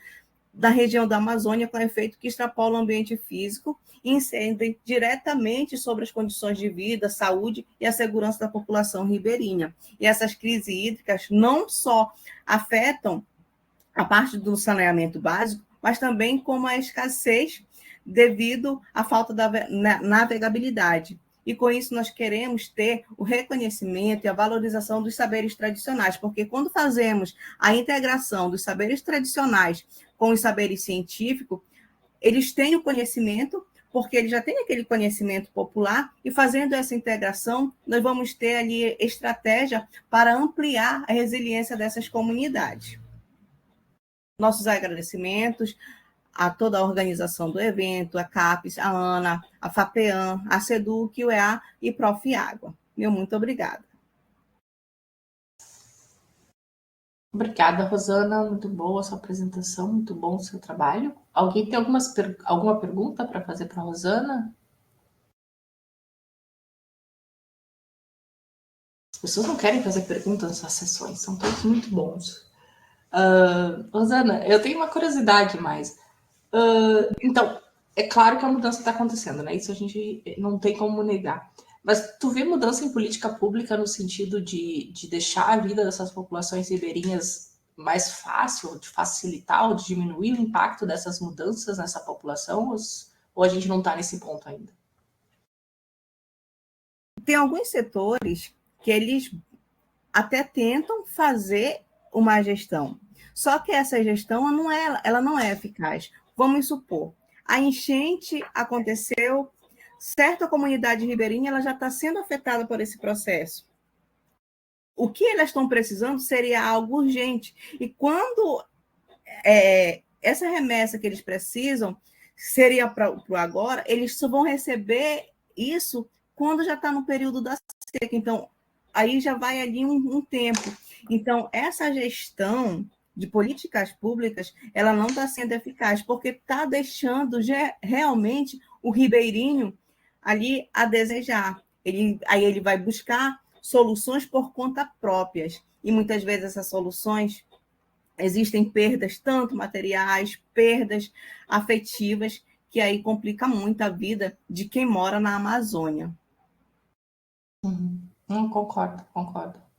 da região da Amazônia, com efeito que extrapola o ambiente físico e incidem diretamente sobre as condições de vida, saúde e a segurança da população ribeirinha. E essas crises hídricas não só afetam a parte do saneamento básico, mas também como a escassez devido à falta da navegabilidade. E com isso nós queremos ter o reconhecimento e a valorização dos saberes tradicionais, porque quando fazemos a integração dos saberes tradicionais com os saberes científicos, eles têm o conhecimento, porque eles já têm aquele conhecimento popular, e fazendo essa integração, nós vamos ter ali estratégia para ampliar a resiliência dessas comunidades. Nossos agradecimentos a toda a organização do evento, a CAPES, a ANA, a FAPEAM, a SEDUC, o EA e Prof. Água. Meu muito obrigada. Obrigada, Rosana. Muito boa a sua apresentação, muito bom o seu trabalho. Alguém tem alguma pergunta para fazer para a Rosana? As pessoas não querem fazer perguntas nessas sessões, são todos muito bons. Rosana, eu tenho uma curiosidade mais. Então, é claro que a mudança está acontecendo, né? Isso a gente não tem como negar. Mas tu vê mudança em política pública no sentido de deixar a vida dessas populações ribeirinhas mais fácil, de facilitar ou de diminuir o impacto dessas mudanças nessa população? Ou a gente não está nesse ponto ainda? Tem alguns setores que eles até tentam fazer uma gestão, só que essa gestão ela não é eficaz. Vamos supor, a enchente aconteceu, certa comunidade ribeirinha ela já está sendo afetada por esse processo. O que elas estão precisando seria algo urgente. E quando essa remessa que eles precisam seria para o agora, eles só vão receber isso quando já está no período da seca. Então, aí já vai ali um tempo. Então, essa gestão de políticas públicas, ela não está sendo eficaz, porque está deixando realmente o ribeirinho ali a desejar. Aí ele vai buscar soluções por conta próprias, e muitas vezes essas soluções existem perdas, tanto materiais, perdas afetivas, que aí complica muito a vida de quem mora na Amazônia. Concordo.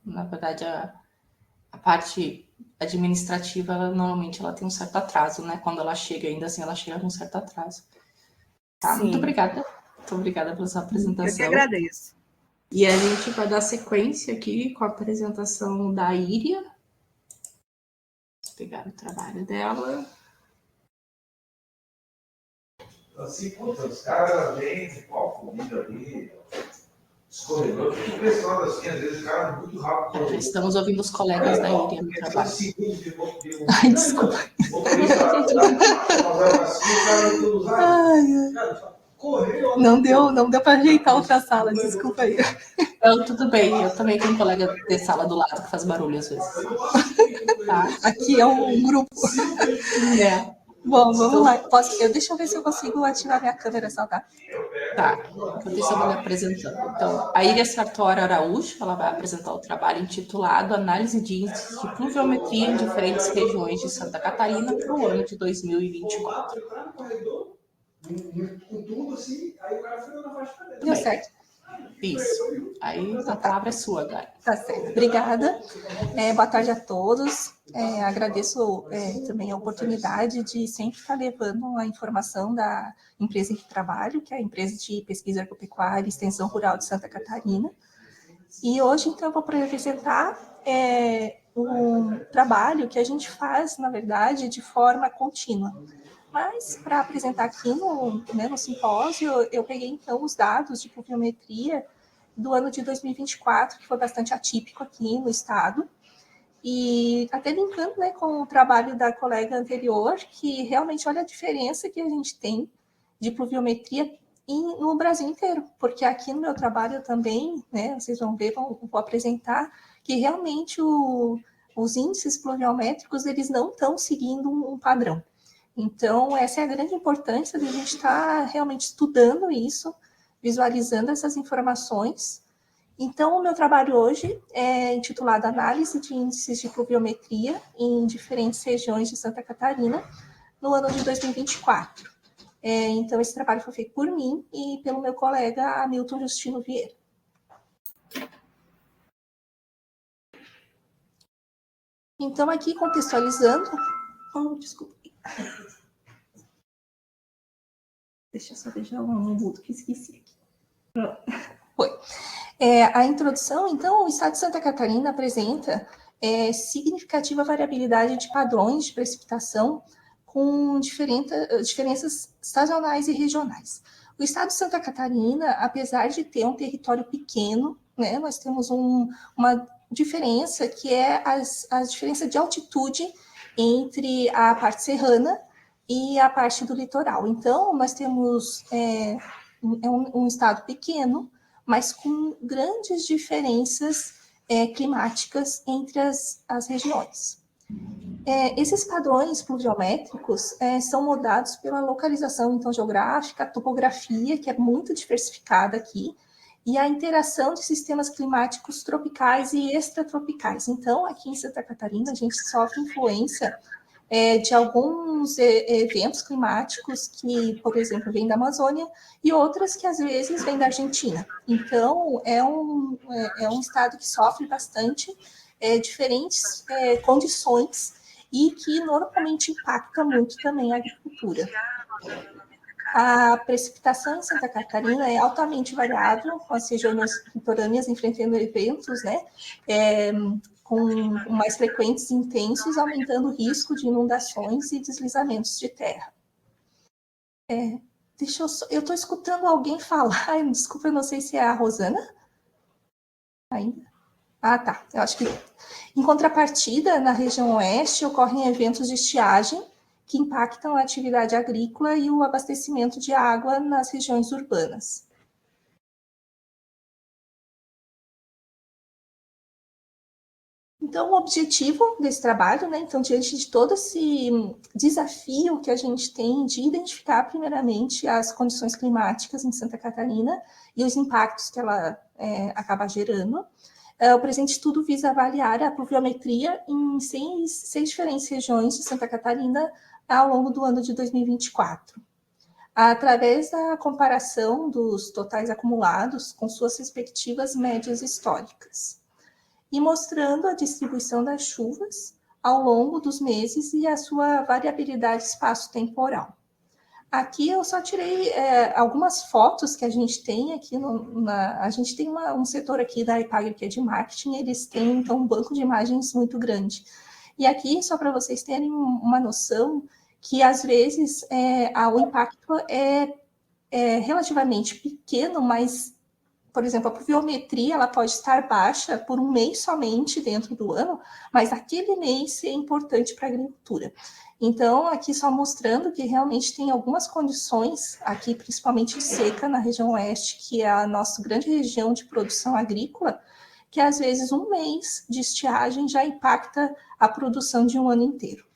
Na verdade, a parte administrativa, normalmente ela tem um certo atraso, né? Quando ela chega, ainda assim, ela chega com um certo atraso. Tá, muito obrigada. Muito obrigada pela sua apresentação. Eu que agradeço. E a gente vai dar sequência aqui com a apresentação da Íria. Vou pegar o trabalho dela. Assim, puta, os caras vêm com a comida ali, escorregou, eu fico impressionado assim, às vezes o cara é muito rápido. Estamos ouvindo os colegas da Íria no trabalho. Ai, desculpa. Não deu para ajeitar outra sala, desculpa aí. Não, tudo bem, eu também tenho um colega de sala do lado que faz barulho às vezes. Tá? Aqui é um grupo. Bom, vamos lá. Deixa eu ver se eu consigo ativar minha câmera só, tá? Tá, enquanto isso eu vou me apresentando. Então, a Íria Sartori Araújo, ela vai apresentar o trabalho intitulado Análise de Índices de Pluviometria em Diferentes Regiões de Santa Catarina para o ano de 2024. Deu certo. Isso. Aí a palavra é sua, Gai. Tá certo. Obrigada. Boa tarde a todos. Agradeço também a oportunidade de sempre estar levando a informação da empresa em que trabalho, que é a Empresa de Pesquisa Agropecuária e Extensão Rural de Santa Catarina. E hoje, então, eu vou apresentar um trabalho que a gente faz, na verdade, de forma contínua. Mas, para apresentar aqui no simpósio, eu peguei, então, os dados de pluviometria do ano de 2024, que foi bastante atípico aqui no estado. E até linkando, né, com o trabalho da colega anterior, que realmente olha a diferença que a gente tem de pluviometria no Brasil inteiro. Porque aqui no meu trabalho também, né, vocês vão ver, vou apresentar, que realmente os índices pluviométricos, eles não estão seguindo um padrão. Então, essa é a grande importância de a gente estar realmente estudando isso, visualizando essas informações. Então, o meu trabalho hoje é intitulado Análise de Índices de Pluviometria em diferentes regiões de Santa Catarina no ano de 2024. Então, esse trabalho foi feito por mim e pelo meu colega Hamilton Justino Vieira. Então, aqui contextualizando... desculpa. Deixa eu só deixar um mudo que esqueci aqui. Foi. A introdução, então, o estado de Santa Catarina apresenta significativa variabilidade de padrões de precipitação com diferenças sazonais e regionais. O estado de Santa Catarina, apesar de ter um território pequeno, né, nós temos uma diferença que é a diferença de altitude entre a parte serrana e a parte do litoral. Então, nós temos um estado pequeno, mas com grandes diferenças climáticas entre as regiões. Esses padrões pluviométricos são moldados pela localização então, geográfica, a topografia, que é muito diversificada aqui, e a interação de sistemas climáticos tropicais e extratropicais. Então, aqui em Santa Catarina, a gente sofre influência de alguns eventos climáticos que, por exemplo, vêm da Amazônia e outras que, às vezes, vêm da Argentina. Então, é um estado que sofre bastante diferentes condições e que normalmente impacta muito também a agricultura. A precipitação em Santa Catarina é altamente variável, com as regiões litorâneas enfrentando eventos, né, com mais frequentes e intensos, aumentando o risco de inundações e deslizamentos de terra. Eu estou escutando alguém falar, desculpa, eu não sei se é a Rosana ainda. Ah, tá. Eu acho que, em contrapartida, na região oeste, ocorrem eventos de estiagem que impactam a atividade agrícola e o abastecimento de água nas regiões urbanas. Então, o objetivo desse trabalho, né, então, diante de todo esse desafio que a gente tem de identificar, primeiramente, as condições climáticas em Santa Catarina e os impactos que ela acaba gerando, o presente estudo visa avaliar a pluviometria em seis diferentes regiões de Santa Catarina ao longo do ano de 2024. Através da comparação dos totais acumulados com suas respectivas médias históricas e mostrando a distribuição das chuvas ao longo dos meses e a sua variabilidade espaço-temporal. Aqui eu só tirei algumas fotos que a gente tem aqui. A gente tem um setor aqui da EPAGRE que é de marketing, eles têm então um banco de imagens muito grande. E aqui, só para vocês terem uma noção, que às vezes o impacto é relativamente pequeno, mas, por exemplo, a pluviometria ela pode estar baixa por um mês somente dentro do ano, mas aquele mês é importante para a agricultura. Então, aqui só mostrando que realmente tem algumas condições, aqui principalmente de seca na região oeste, que é a nossa grande região de produção agrícola, que às vezes um mês de estiagem já impacta a produção de um ano inteiro.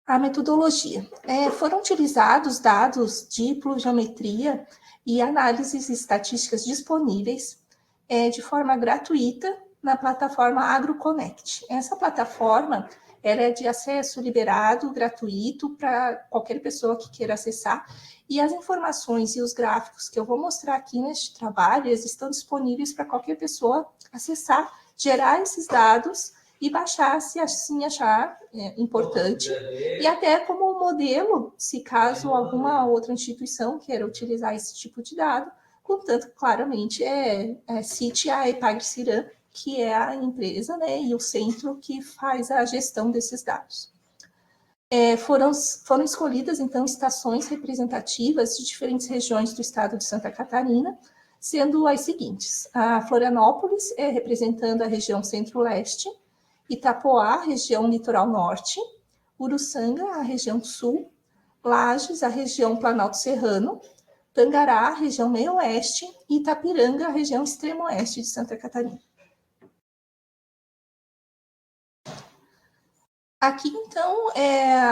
A metodologia. Foram utilizados dados de pluviometria e análises estatísticas disponíveis de forma gratuita na plataforma AgroConnect. Essa plataforma ela é de acesso liberado, gratuito, para qualquer pessoa que queira acessar, e as informações e os gráficos que eu vou mostrar aqui neste trabalho, eles estão disponíveis para qualquer pessoa acessar, gerar esses dados e baixar se assim achar importante, e até como um modelo, se caso alguma outra instituição queira utilizar esse tipo de dado, contanto, claramente, cite a EPAGRE-CIRAM, que é a empresa, né, e o centro que faz a gestão desses dados. Foram escolhidas, então, estações representativas de diferentes regiões do estado de Santa Catarina, sendo as seguintes: a Florianópolis, representando a região centro-leste, Itapoá, região litoral norte, Uruçanga, a região sul, Lages, a região Planalto Serrano, Tangará, região meio-oeste, e Itapiranga, a região extremo-oeste de Santa Catarina. Aqui, então,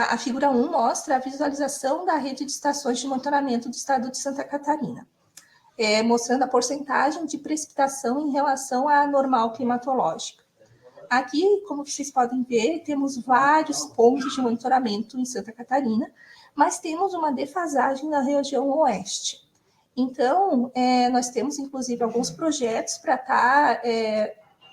a figura 1 mostra a visualização da rede de estações de monitoramento do estado de Santa Catarina, mostrando a porcentagem de precipitação em relação à normal climatológica. Aqui, como vocês podem ver, temos vários pontos de monitoramento em Santa Catarina, mas temos uma defasagem na região oeste. Então, nós temos, inclusive, alguns projetos para estar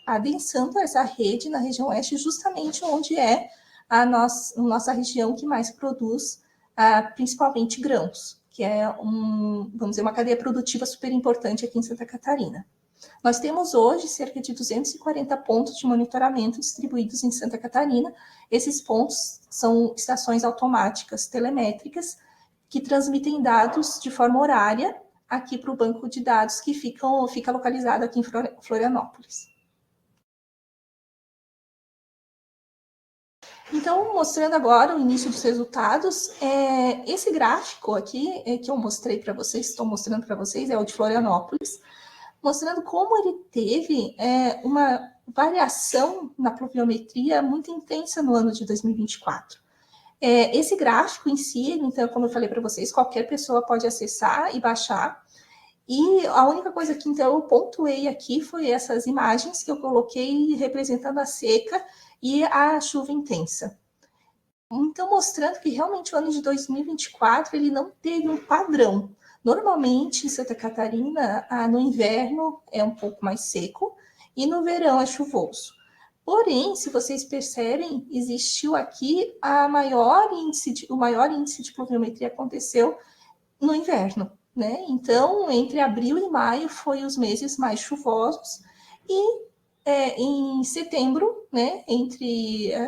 adensando essa rede na região oeste, justamente onde é a nossa região que mais produz, principalmente grãos, que é, vamos dizer, uma cadeia produtiva super importante aqui em Santa Catarina. Nós temos hoje cerca de 240 pontos de monitoramento distribuídos em Santa Catarina. Esses pontos são estações automáticas telemétricas que transmitem dados de forma horária aqui para o banco de dados que fica localizado aqui em Florianópolis. Então, mostrando agora o início dos resultados, esse gráfico aqui que eu mostrei para vocês, estou mostrando para vocês, é o de Florianópolis, mostrando como ele teve uma variação na pluviometria muito intensa no ano de 2024. Esse gráfico em si, então, como eu falei para vocês, qualquer pessoa pode acessar e baixar. E a única coisa que, então, eu pontuei aqui foi essas imagens que eu coloquei representando a seca e a chuva intensa. Então, mostrando que realmente o ano de 2024 ele não teve um padrão. Normalmente, em Santa Catarina, no inverno é um pouco mais seco e no verão é chuvoso. Porém, se vocês percebem, existiu aqui o maior índice de pluviometria aconteceu no inverno, né? Então, entre abril e maio foi os meses mais chuvosos e em setembro, né,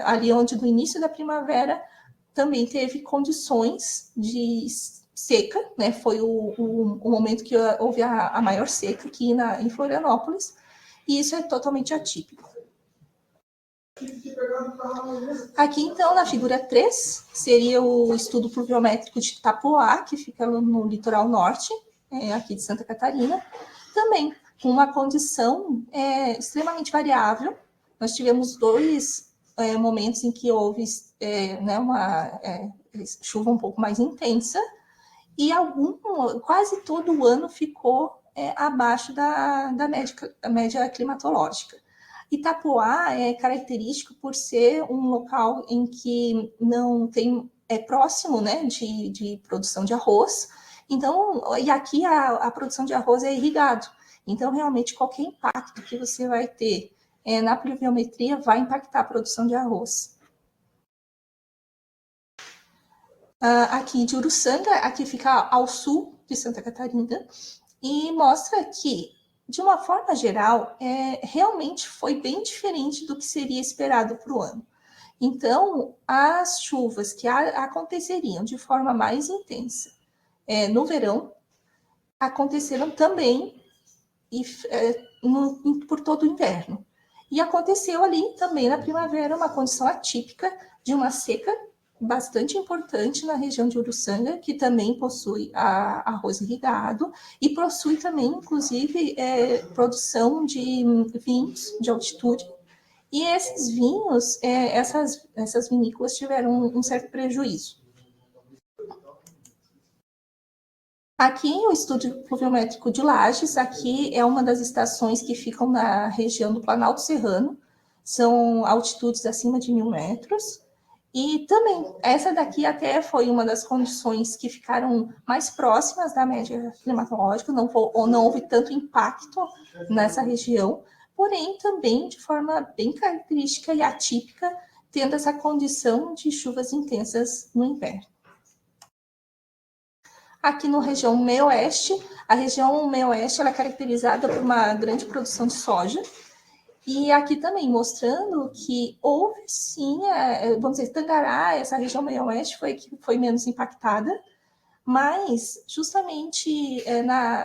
ali onde no início da primavera também teve condições de seca, né? Foi o momento que houve a maior seca aqui em Florianópolis, e isso é totalmente atípico. Aqui, então, na figura 3, seria o estudo pluviométrico de Itapoá, que fica no litoral norte, aqui de Santa Catarina, também com uma condição extremamente variável. Nós tivemos 2 momentos em que houve uma chuva um pouco mais intensa, e quase todo o ano ficou abaixo da média climatológica. Itapoá é característico por ser um local em que não tem próximo, né, de produção de arroz. Então, e aqui a produção de arroz é irrigado. Então, realmente, qualquer impacto que você vai ter na pluviometria vai impactar a produção de arroz. Aqui de Uruçanga, aqui fica ao sul de Santa Catarina, e mostra que, de uma forma geral, realmente foi bem diferente do que seria esperado para o ano. Então, as chuvas que aconteceriam de forma mais intensa no verão, aconteceram também por todo o inverno. E aconteceu ali também na primavera uma condição atípica de uma seca bastante importante na região de Uruçanga, que também possui arroz irrigado e possui também, inclusive, produção de vinhos de altitude. E esses vinhos, essas vinícolas tiveram um certo prejuízo. Aqui, o estudo pluviométrico de Lages, aqui é uma das estações que ficam na região do Planalto Serrano, são altitudes acima de 1.000 metros, e também, essa daqui até foi uma das condições que ficaram mais próximas da média climatológica, não houve tanto impacto nessa região, porém também de forma bem característica e atípica, tendo essa condição de chuvas intensas no inverno. Aqui na região meio-oeste, a região meio-oeste ela é caracterizada por uma grande produção de soja, e aqui também mostrando que houve sim, vamos dizer, Tangará, essa região meio-oeste foi menos impactada, mas justamente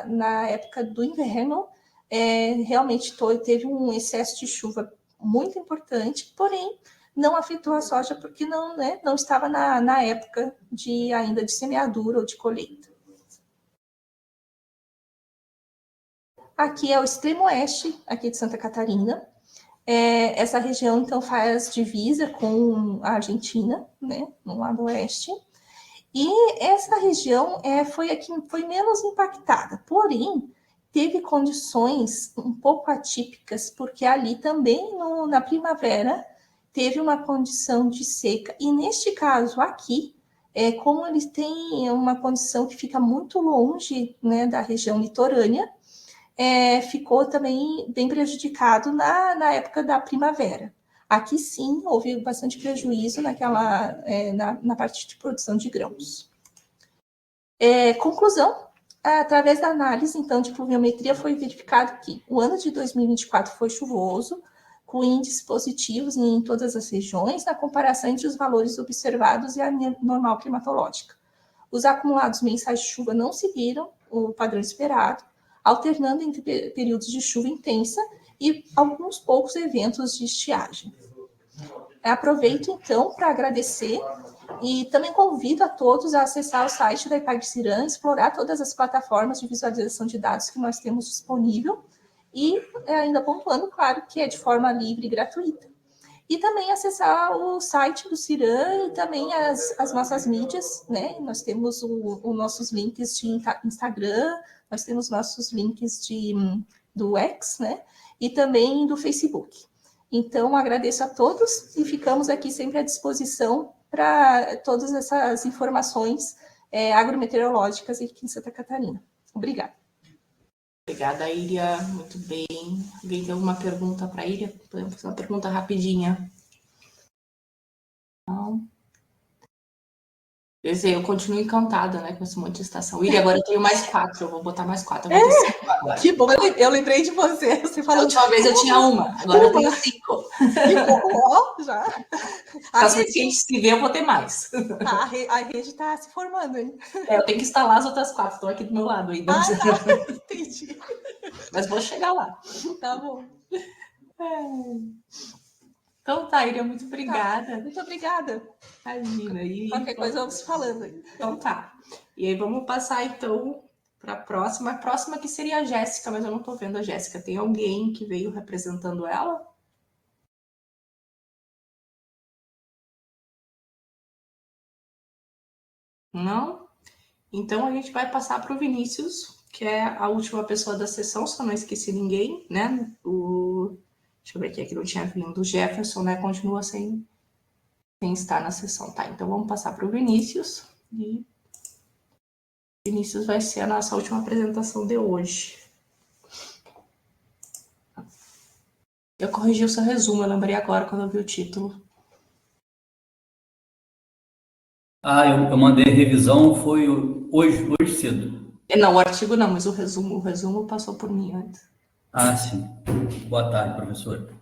na época do inverno, realmente teve um excesso de chuva muito importante, porém não afetou a soja porque não estava na época ainda de semeadura ou de colheita. Aqui é o extremo oeste, aqui de Santa Catarina. Essa região, então, faz divisa com a Argentina, né, no lado oeste. E essa região foi a que foi menos impactada, porém, teve condições um pouco atípicas, porque ali também, na primavera, teve uma condição de seca. E neste caso aqui, como eles têm uma condição que fica muito longe, né, da região litorânea, ficou também bem prejudicado na época da primavera. Aqui sim houve bastante prejuízo na parte de produção de grãos. Conclusão: através da análise então de pluviometria foi verificado que o ano de 2024 foi chuvoso, com índices positivos em todas as regiões, na comparação entre os valores observados e a normal climatológica. Os acumulados mensais de chuva não seguiram o padrão esperado, alternando entre períodos de chuva intensa e alguns poucos eventos de estiagem. Aproveito, então, para agradecer e também convido a todos a acessar o site da Ipagre-Cirã, explorar todas as plataformas de visualização de dados que nós temos disponível e, ainda pontuando, claro, que é de forma livre e gratuita. E também acessar o site do Cirã e também as nossas mídias, né? Nós temos os nossos links de Instagram, nós temos nossos links do X, né? E também do Facebook. Então, agradeço a todos e ficamos aqui sempre à disposição para todas essas informações agrometeorológicas aqui em Santa Catarina. Obrigada. Obrigada, Iria. Muito bem. Alguém tem alguma pergunta para a Iria? Podemos fazer uma pergunta rapidinha. Não. Eu continuo encantada, né, com esse monte de estação. Iria, agora eu tenho mais 4, eu vou botar mais 4. Eu vou ter 5 agora. Que bom, eu lembrei de você. Você falou a última vez eu tinha 1, agora eu tenho 5. Que bom, já. Caso a gente se vê, eu vou ter mais. A rede está se formando, hein? Eu tenho que instalar as outras 4, estão aqui do meu lado ainda. Tá. Entendi. Mas vou chegar lá. Tá bom. Então tá, Iria, muito obrigada. Tá. Muito obrigada. Imagina. Qualquer coisa vamos falando aí. Então tá. E aí vamos passar então para a próxima. A próxima que seria a Jéssica, mas eu não tô vendo a Jéssica. Tem alguém que veio representando ela? Não? Então a gente vai passar para o Vinícius, que é a última pessoa da sessão, se eu não esqueci ninguém, né? Deixa eu ver aqui não tinha vindo. O Jefferson, né? Continua sem estar na sessão, tá? Então vamos passar para o Vinícius. E Vinícius vai ser a nossa última apresentação de hoje. Eu corrigi o seu resumo, eu lembrei agora quando eu vi o título. Eu mandei a revisão, foi hoje cedo. Não, o artigo não, mas o resumo passou por mim antes. Sim. Boa tarde, professor.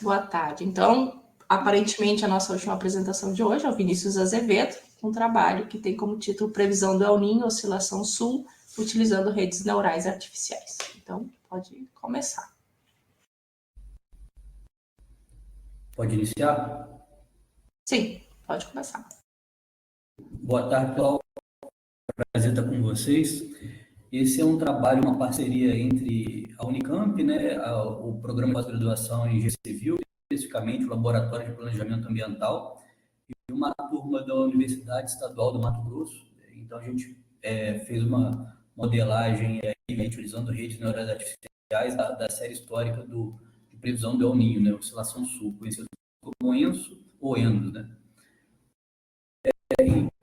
Boa tarde. Então, aparentemente, a nossa última apresentação de hoje é o Vinícius Azevedo, um trabalho que tem como título Previsão do El Niño, Oscilação Sul, utilizando redes neurais artificiais. Então, pode começar. Pode iniciar? Sim, pode começar. Boa tarde, pessoal. Prazer estar com vocês. Esse é um trabalho, uma parceria entre a Unicamp, né, o Programa de Pós-Graduação em Engenharia Civil, especificamente o Laboratório de Planejamento Ambiental, e uma turma da Universidade Estadual do Mato Grosso. Então, a gente fez uma modelagem aí, utilizando redes neurais artificiais da série histórica de previsão do El Niño, né, Oscilação Sul, conhecido como ENSO ou ENDO, né?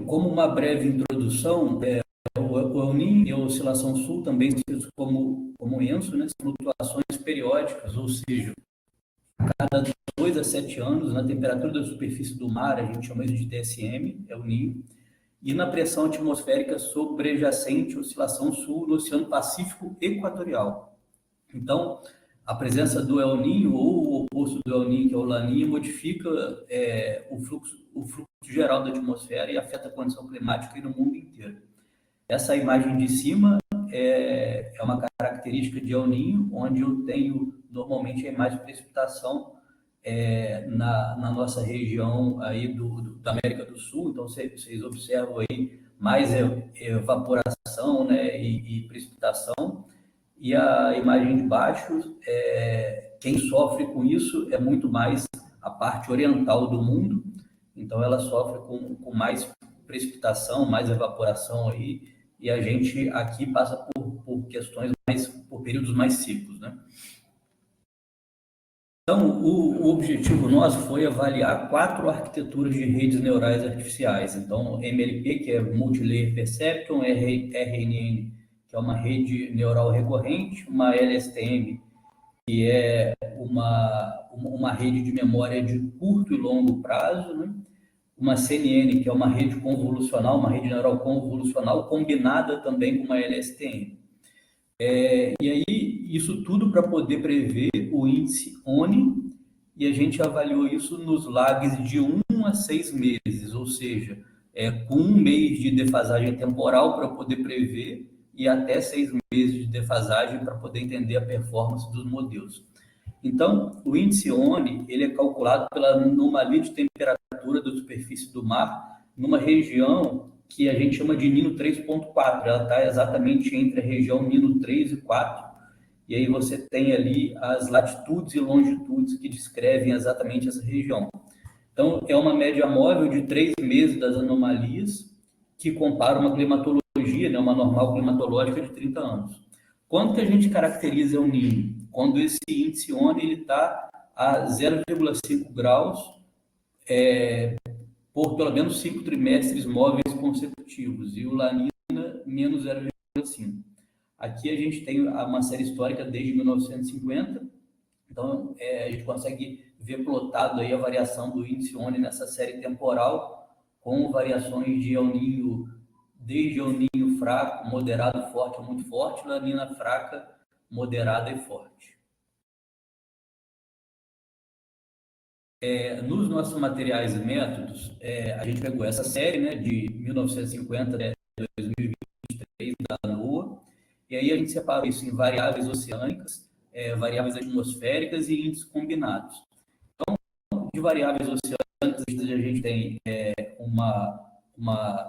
Como uma breve introdução, o El Niño e a Oscilação Sul, também conhecidos como ENSO, né, são flutuações periódicas, ou seja, a cada 2 a 7 anos, na temperatura da superfície do mar, a gente chama isso de TSM, El Niño, e na pressão atmosférica sobrejacente, Oscilação Sul, no Oceano Pacífico Equatorial. Então, a presença do El Niño ou o oposto do El Niño, que é o Laninha, modifica o fluxo geral da atmosfera e afeta a condição climática no mundo inteiro. Essa imagem de cima é uma característica de El Niño, onde eu tenho normalmente a imagem de precipitação na nossa região aí da América do Sul. Então, vocês observam aí mais evaporação, né, e precipitação. E a imagem de baixo, quem sofre com isso é muito mais a parte oriental do mundo, então ela sofre com mais precipitação, mais evaporação aí, e a gente aqui passa por questões por períodos mais secos, né? Então, o objetivo nosso foi avaliar 4 arquiteturas de redes neurais artificiais. Então, MLP, que é Multilayer Perceptron, RNN, que é uma rede neural recorrente, uma LSTM, que é uma rede de memória de curto e longo prazo, né? Uma CNN, que é uma rede convolucional, uma rede neural convolucional, combinada também com uma LSTM. E aí, isso tudo para poder prever o índice ONI, e a gente avaliou isso nos lags de 1 a 6 meses, ou seja, com 1 mês de defasagem temporal para poder prever, e até 6 meses de defasagem para poder entender a performance dos modelos. Então, o índice ONI, ele é calculado pela anomalia de temperatura da superfície do mar numa região que a gente chama de Nino 3.4. Ela está exatamente entre a região Nino 3 e 4. E aí você tem ali as latitudes e longitudes que descrevem exatamente essa região. Então, é uma média móvel de 3 meses das anomalias que compara uma climatologia, né, uma normal climatológica de 30 anos. Quando que a gente caracteriza o Ninho? Quando esse índice ONI está a 0,5 graus por pelo menos 5 trimestres móveis consecutivos, e o La Nina menos 0,5. Aqui a gente tem uma série histórica desde 1950, então a gente consegue ver plotado aí a variação do índice ONI nessa série temporal, com variações de El Niño, desde El Niño fraco, moderado, forte ou muito forte, La Nina fraca, moderada e forte. Nos nossos materiais e métodos, a gente pegou essa série, né, de 1950 até 2023 da NOAA, e aí a gente separou isso em variáveis oceânicas, variáveis atmosféricas e índices combinados. Então, de variáveis oceânicas, a gente tem uma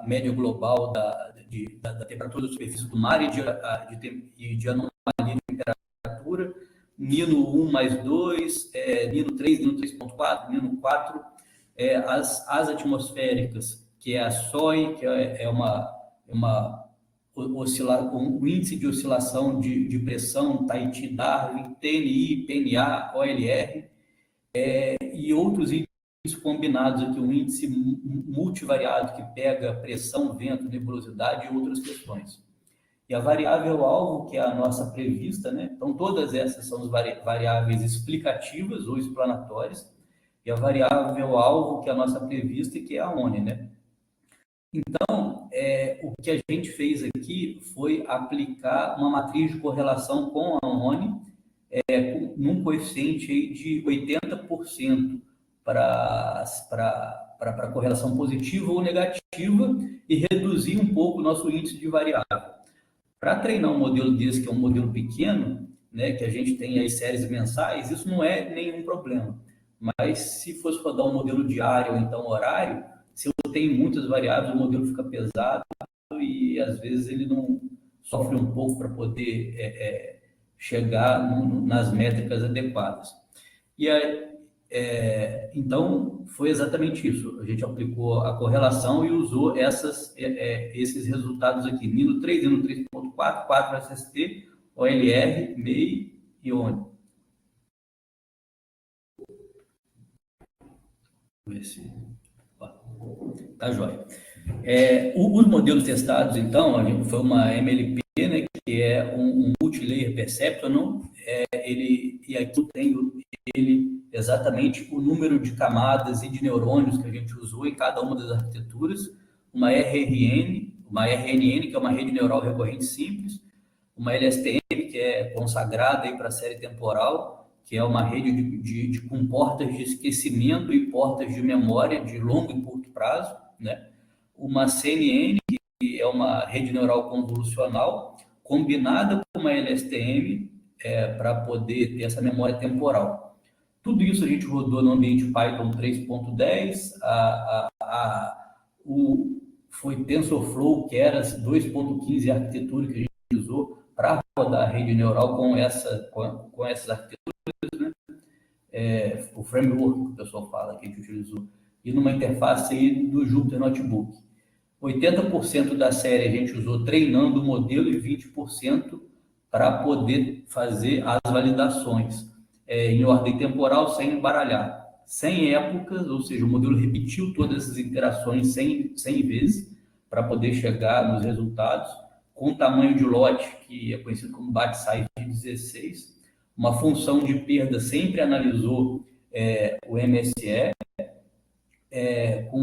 média global da temperatura da superfície do mar e de anomalia de temperatura, Nino 1 mais 2, Nino 3, Nino 3.4, Nino 4, as atmosféricas, que é a SOI, que é um índice de oscilação de pressão, Tahiti, Darwin, TNI, PNA, OLR, e outros índices combinados aqui, um índice multivariado que pega pressão, vento, nebulosidade e outras questões. E a variável-alvo, que é a nossa prevista, né? Então, todas essas são as variáveis explicativas ou explanatórias, e a variável-alvo, que é a nossa prevista, que é a ONI, né? Então, o que a gente fez aqui foi aplicar uma matriz de correlação com a ONI, num coeficiente aí de 80% para correlação positiva ou negativa, e reduzir um pouco o nosso índice de variável. Para treinar um modelo desse, que é um modelo pequeno, né, que a gente tem aí séries mensais, isso não é nenhum problema. Mas se fosse rodar um modelo diário ou então horário, se eu tenho muitas variáveis, o modelo fica pesado e às vezes ele não sofre um pouco para poder chegar nas métricas adequadas. E então, foi exatamente isso. A gente aplicou a correlação e usou esses resultados aqui. Nino 3, Nino 3.4, 4 SST, OLR, MEI e ONI. Vamos ver se... Tá joia. Os modelos testados, então, foi uma MLP, né, que é um Multilayer Perceptron, e aqui eu tenho exatamente o número de camadas e de neurônios que a gente usou em cada uma das arquiteturas, uma RNN, que é uma rede neural recorrente simples, uma LSTM, que é consagrada para a série temporal, que é uma rede com portas de esquecimento e portas de memória de longo e curto prazo, né? Uma CNN, que é uma rede neural convolucional, combinada com uma LSTM, para poder ter essa memória temporal. Tudo isso a gente rodou no ambiente Python 3.10, foi TensorFlow, que era 2.15 a arquitetura que a gente usou para rodar a rede neural com essas arquiteturas, né? O framework que o pessoal fala, que a gente utilizou, e numa interface aí do Jupyter Notebook. 80% da série a gente usou treinando o modelo e 20% para poder fazer as validações em ordem temporal, sem embaralhar. 100 épocas, ou seja, o modelo repetiu todas essas interações 100 vezes para poder chegar nos resultados, com tamanho de lote, que é conhecido como batch size de 16. Uma função de perda sempre analisou o MSE, com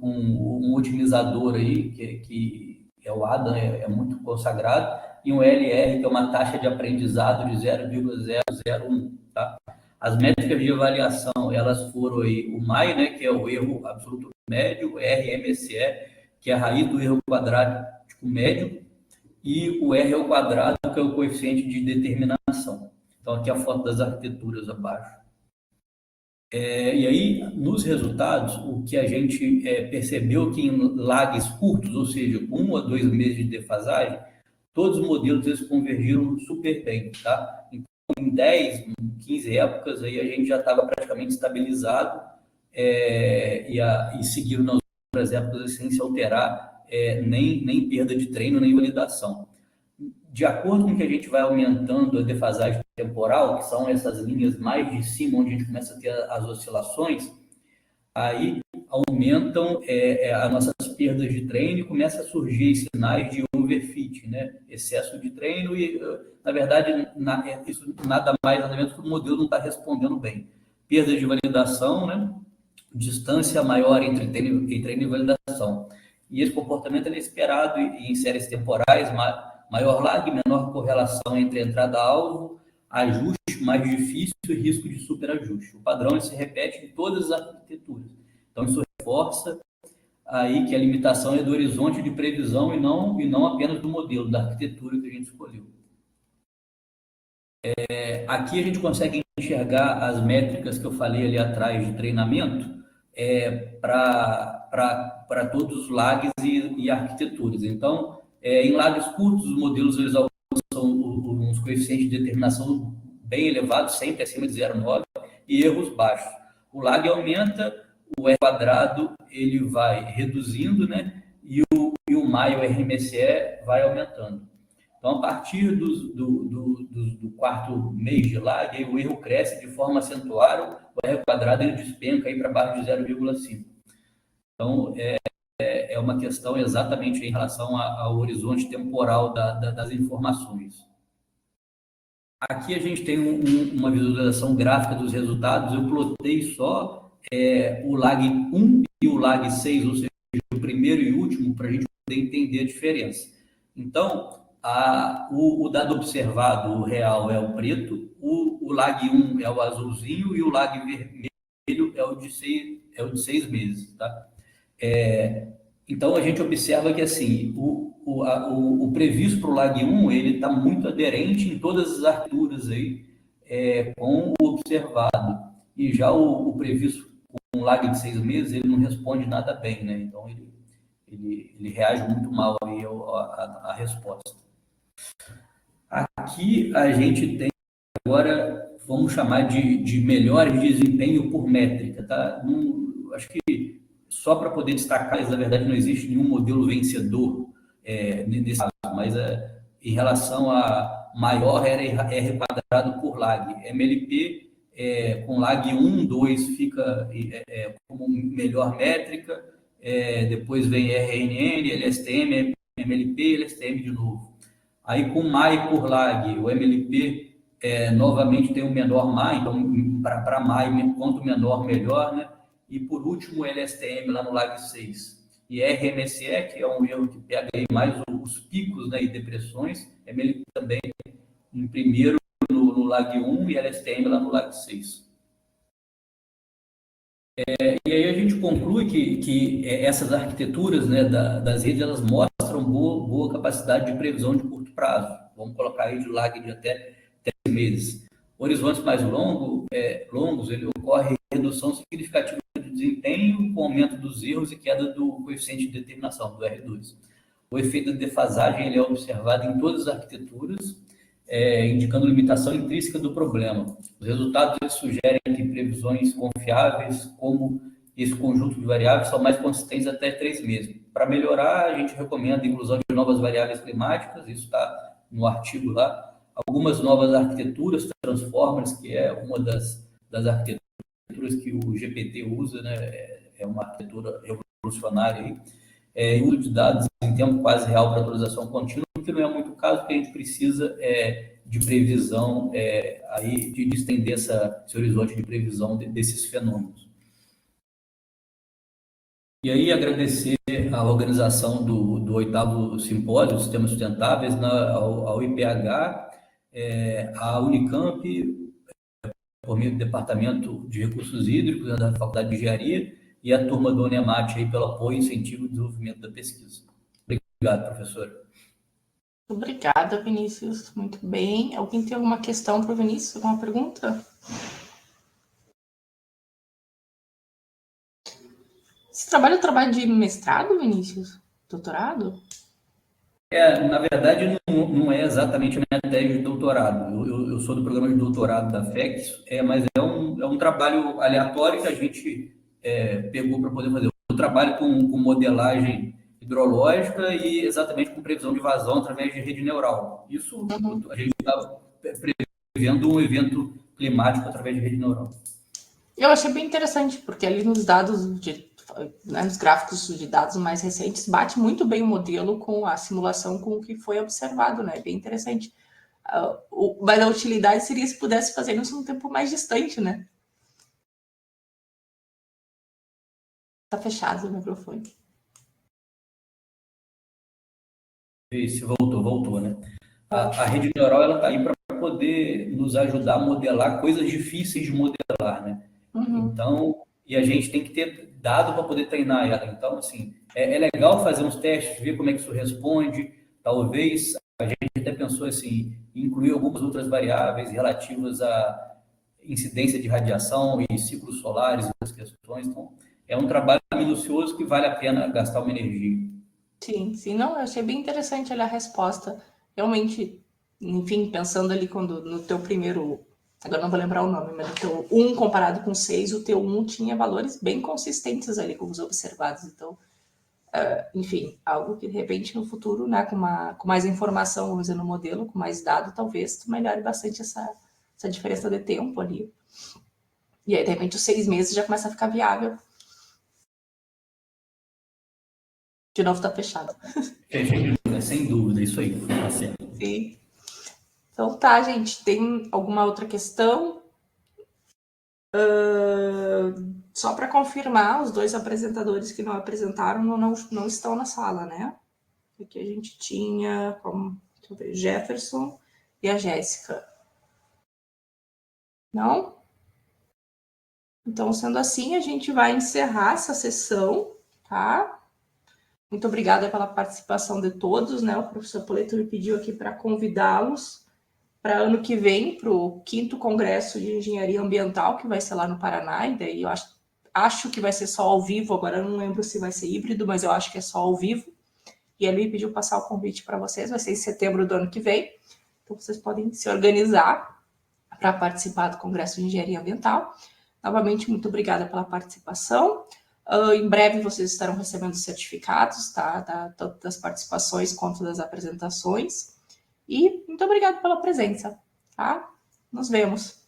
um otimizador aí, que é o Adam, é muito consagrado, e um LR, que é uma taxa de aprendizado de 0,001, tá? As métricas de avaliação, elas foram aí o MAI, né, que é o erro absoluto médio, o RMSE, que é a raiz do erro quadrático médio, e o R ao quadrado, que é o coeficiente de determinação. Então, aqui a foto das arquiteturas abaixo. E aí, nos resultados, o que a gente percebeu que em lags curtos, ou seja, com 1 a 2 meses de defasagem, todos os modelos eles convergiram super bem, tá? Então, em 10, 15 épocas, aí a gente já estava praticamente estabilizado e seguiram nas outras épocas sem se alterar nem perda de treino, nem validação. De acordo com que a gente vai aumentando a defasagem temporal, que são essas linhas mais de cima, onde a gente começa a ter as oscilações, aí aumentam as nossas perdas de treino e começa a surgir sinais de overfit, né? Excesso de treino e, na verdade, isso nada mais nada menos que o modelo não está respondendo bem. Perdas de validação, né? Distância maior entre treino e validação. E esse comportamento é esperado em séries temporais, maior lag, menor correlação entre entrada-alvo, ajuste mais difícil e risco de superajuste. O padrão se repete em todas as arquiteturas. Então, isso reforça aí que a limitação é do horizonte de previsão e não apenas do modelo, da arquitetura que a gente escolheu. Aqui a gente consegue enxergar as métricas que eu falei ali atrás de treinamento para todos os lags e arquiteturas. Então, em lags curtos, os modelos eles alcançam uns coeficientes de determinação bem elevados, sempre acima de 0,9, e erros baixos. O lag aumenta, o R quadrado ele vai reduzindo, né? E o MAI, o RMSE, vai aumentando. Então, a partir do quarto mês de lag, aí o erro cresce de forma acentuada, o R quadrado ele despenca para baixo de 0,5. Então, é uma questão exatamente em relação ao horizonte temporal das informações. Aqui a gente tem uma visualização gráfica dos resultados. Eu plotei só o lag 1 e o lag 6, ou seja, o primeiro e o último, para a gente poder entender a diferença. Então, o dado observado, o real, é o preto, o lag 1 é o azulzinho e o lag vermelho é o de 6 meses, tá? Então, a gente observa que assim, o previsto para o lag 1 ele está muito aderente em todas as arquiteturas aí, com o observado. E já o previsto com um lag de 6 meses, ele não responde nada bem, né? Então, ele reage muito mal aí à resposta. Aqui a gente tem agora, vamos chamar de melhores desempenho por métrica, tá? Acho que só para poder destacar, mas na verdade não existe nenhum modelo vencedor nesse caso, mas em relação a maior R quadrado por lag. MLP com lag 1, 2 fica como melhor métrica, depois vem RNN, LSTM, MLP e LSTM de novo. Aí com MAI por lag, o MLP novamente tem um menor MAI, então para MAI, quanto menor, melhor, né? E por último, o LSTM lá no lag 6. E RMSE, que é um erro que pega aí mais os picos, né, e depressões, MLP também em primeiro no lag 1 e LSTM lá no lag 6. E aí a gente conclui que essas arquiteturas, né, das redes, elas mostram boa capacidade de previsão de curto prazo. Vamos colocar aí de lag de até 3 meses. Horizontes mais longos, ele ocorre redução significativa de desempenho com aumento dos erros e queda do coeficiente de determinação, do R2. o efeito da defasagem ele é observado em todas as arquiteturas, indicando limitação intrínseca do problema. Os resultados eles sugerem que previsões confiáveis, como esse conjunto de variáveis, são mais consistentes até 3 meses. Para melhorar, a gente recomenda a inclusão de novas variáveis climáticas, isso está no artigo lá, algumas novas arquiteturas, Transformers, que é uma das arquiteturas que o GPT usa, né? É uma arquitetura revolucionária aí, uso de dados em tempo quase real para atualização contínua, que não é muito o caso, porque a gente precisa de previsão, aí, de estender esse horizonte de previsão desses fenômenos. E aí, agradecer a organização do 8º Simpósio de Sistemas Sustentáveis, ao IPH, à Unicamp, por meio do Departamento de Recursos Hídricos, da Faculdade de Engenharia, e a turma do Unemat aí pelo apoio e incentivo e desenvolvimento da pesquisa. Obrigado, professor. Obrigada, Vinícius. Muito bem. Alguém tem alguma questão para o Vinícius? Alguma pergunta? Esse trabalho é trabalho de mestrado, Vinícius? Doutorado? Na verdade, não é exatamente a minha tese de doutorado. Eu sou do programa de doutorado da FEX, mas é um trabalho aleatório que a gente pegou para poder fazer. Eu trabalho com modelagem hidrológica e exatamente com previsão de vazão através de rede neural. Isso, a gente está prevendo um evento climático através de rede neural. Eu achei bem interessante, porque ali nos dados, nos gráficos de dados mais recentes, bate muito bem o modelo com a simulação com o que foi observado, né? Bem interessante. Mas a utilidade seria se pudesse fazer isso num tempo mais distante, né? Tá fechado o microfone. Se voltou, né? A rede neural ela está aí para poder nos ajudar a modelar coisas difíceis de modelar, né? Então, e a gente tem que ter dado para poder treinar ela. Então, assim, é legal fazer uns testes, ver como é que isso responde. Talvez a gente até pensou assim, incluir algumas outras variáveis relativas à incidência de radiação e ciclos solares e outras questões. Então, é um trabalho minucioso que vale a pena gastar uma energia. Sim, não, eu achei bem interessante a resposta. Realmente, enfim, pensando ali no teu primeiro, agora não vou lembrar o nome, mas no teu 1 comparado com 6, o teu 1 tinha valores bem consistentes ali com os observados. Então, enfim, algo que de repente no futuro, né, com mais informação, vamos dizer, no modelo, com mais dado, talvez tu melhore bastante essa diferença de tempo ali. E aí, de repente, os 6 meses já começa a ficar viável. De novo, tá fechado. Sem dúvida, isso aí. Tá certo. Sim. Então tá, gente. Tem alguma outra questão? Só para confirmar, os 2 apresentadores que não apresentaram não estão na sala, né? Aqui a gente tinha, deixa eu ver, Jefferson e a Jéssica. Não? Então, sendo assim, a gente vai encerrar essa sessão, tá? Muito obrigada pela participação de todos, né? O professor Poleto me pediu aqui para convidá-los para ano que vem, para o 5º Congresso de Engenharia Ambiental, que vai ser lá no Paraná, e daí eu acho que vai ser só ao vivo, agora eu não lembro se vai ser híbrido, mas eu acho que é só ao vivo. E ele me pediu passar o convite para vocês, vai ser em setembro do ano que vem, então vocês podem se organizar para participar do Congresso de Engenharia Ambiental. Novamente, muito obrigada pela participação. Em breve vocês estarão recebendo certificados, tá? Tanto das participações quanto das apresentações. E muito obrigada pela presença, tá? Nos vemos.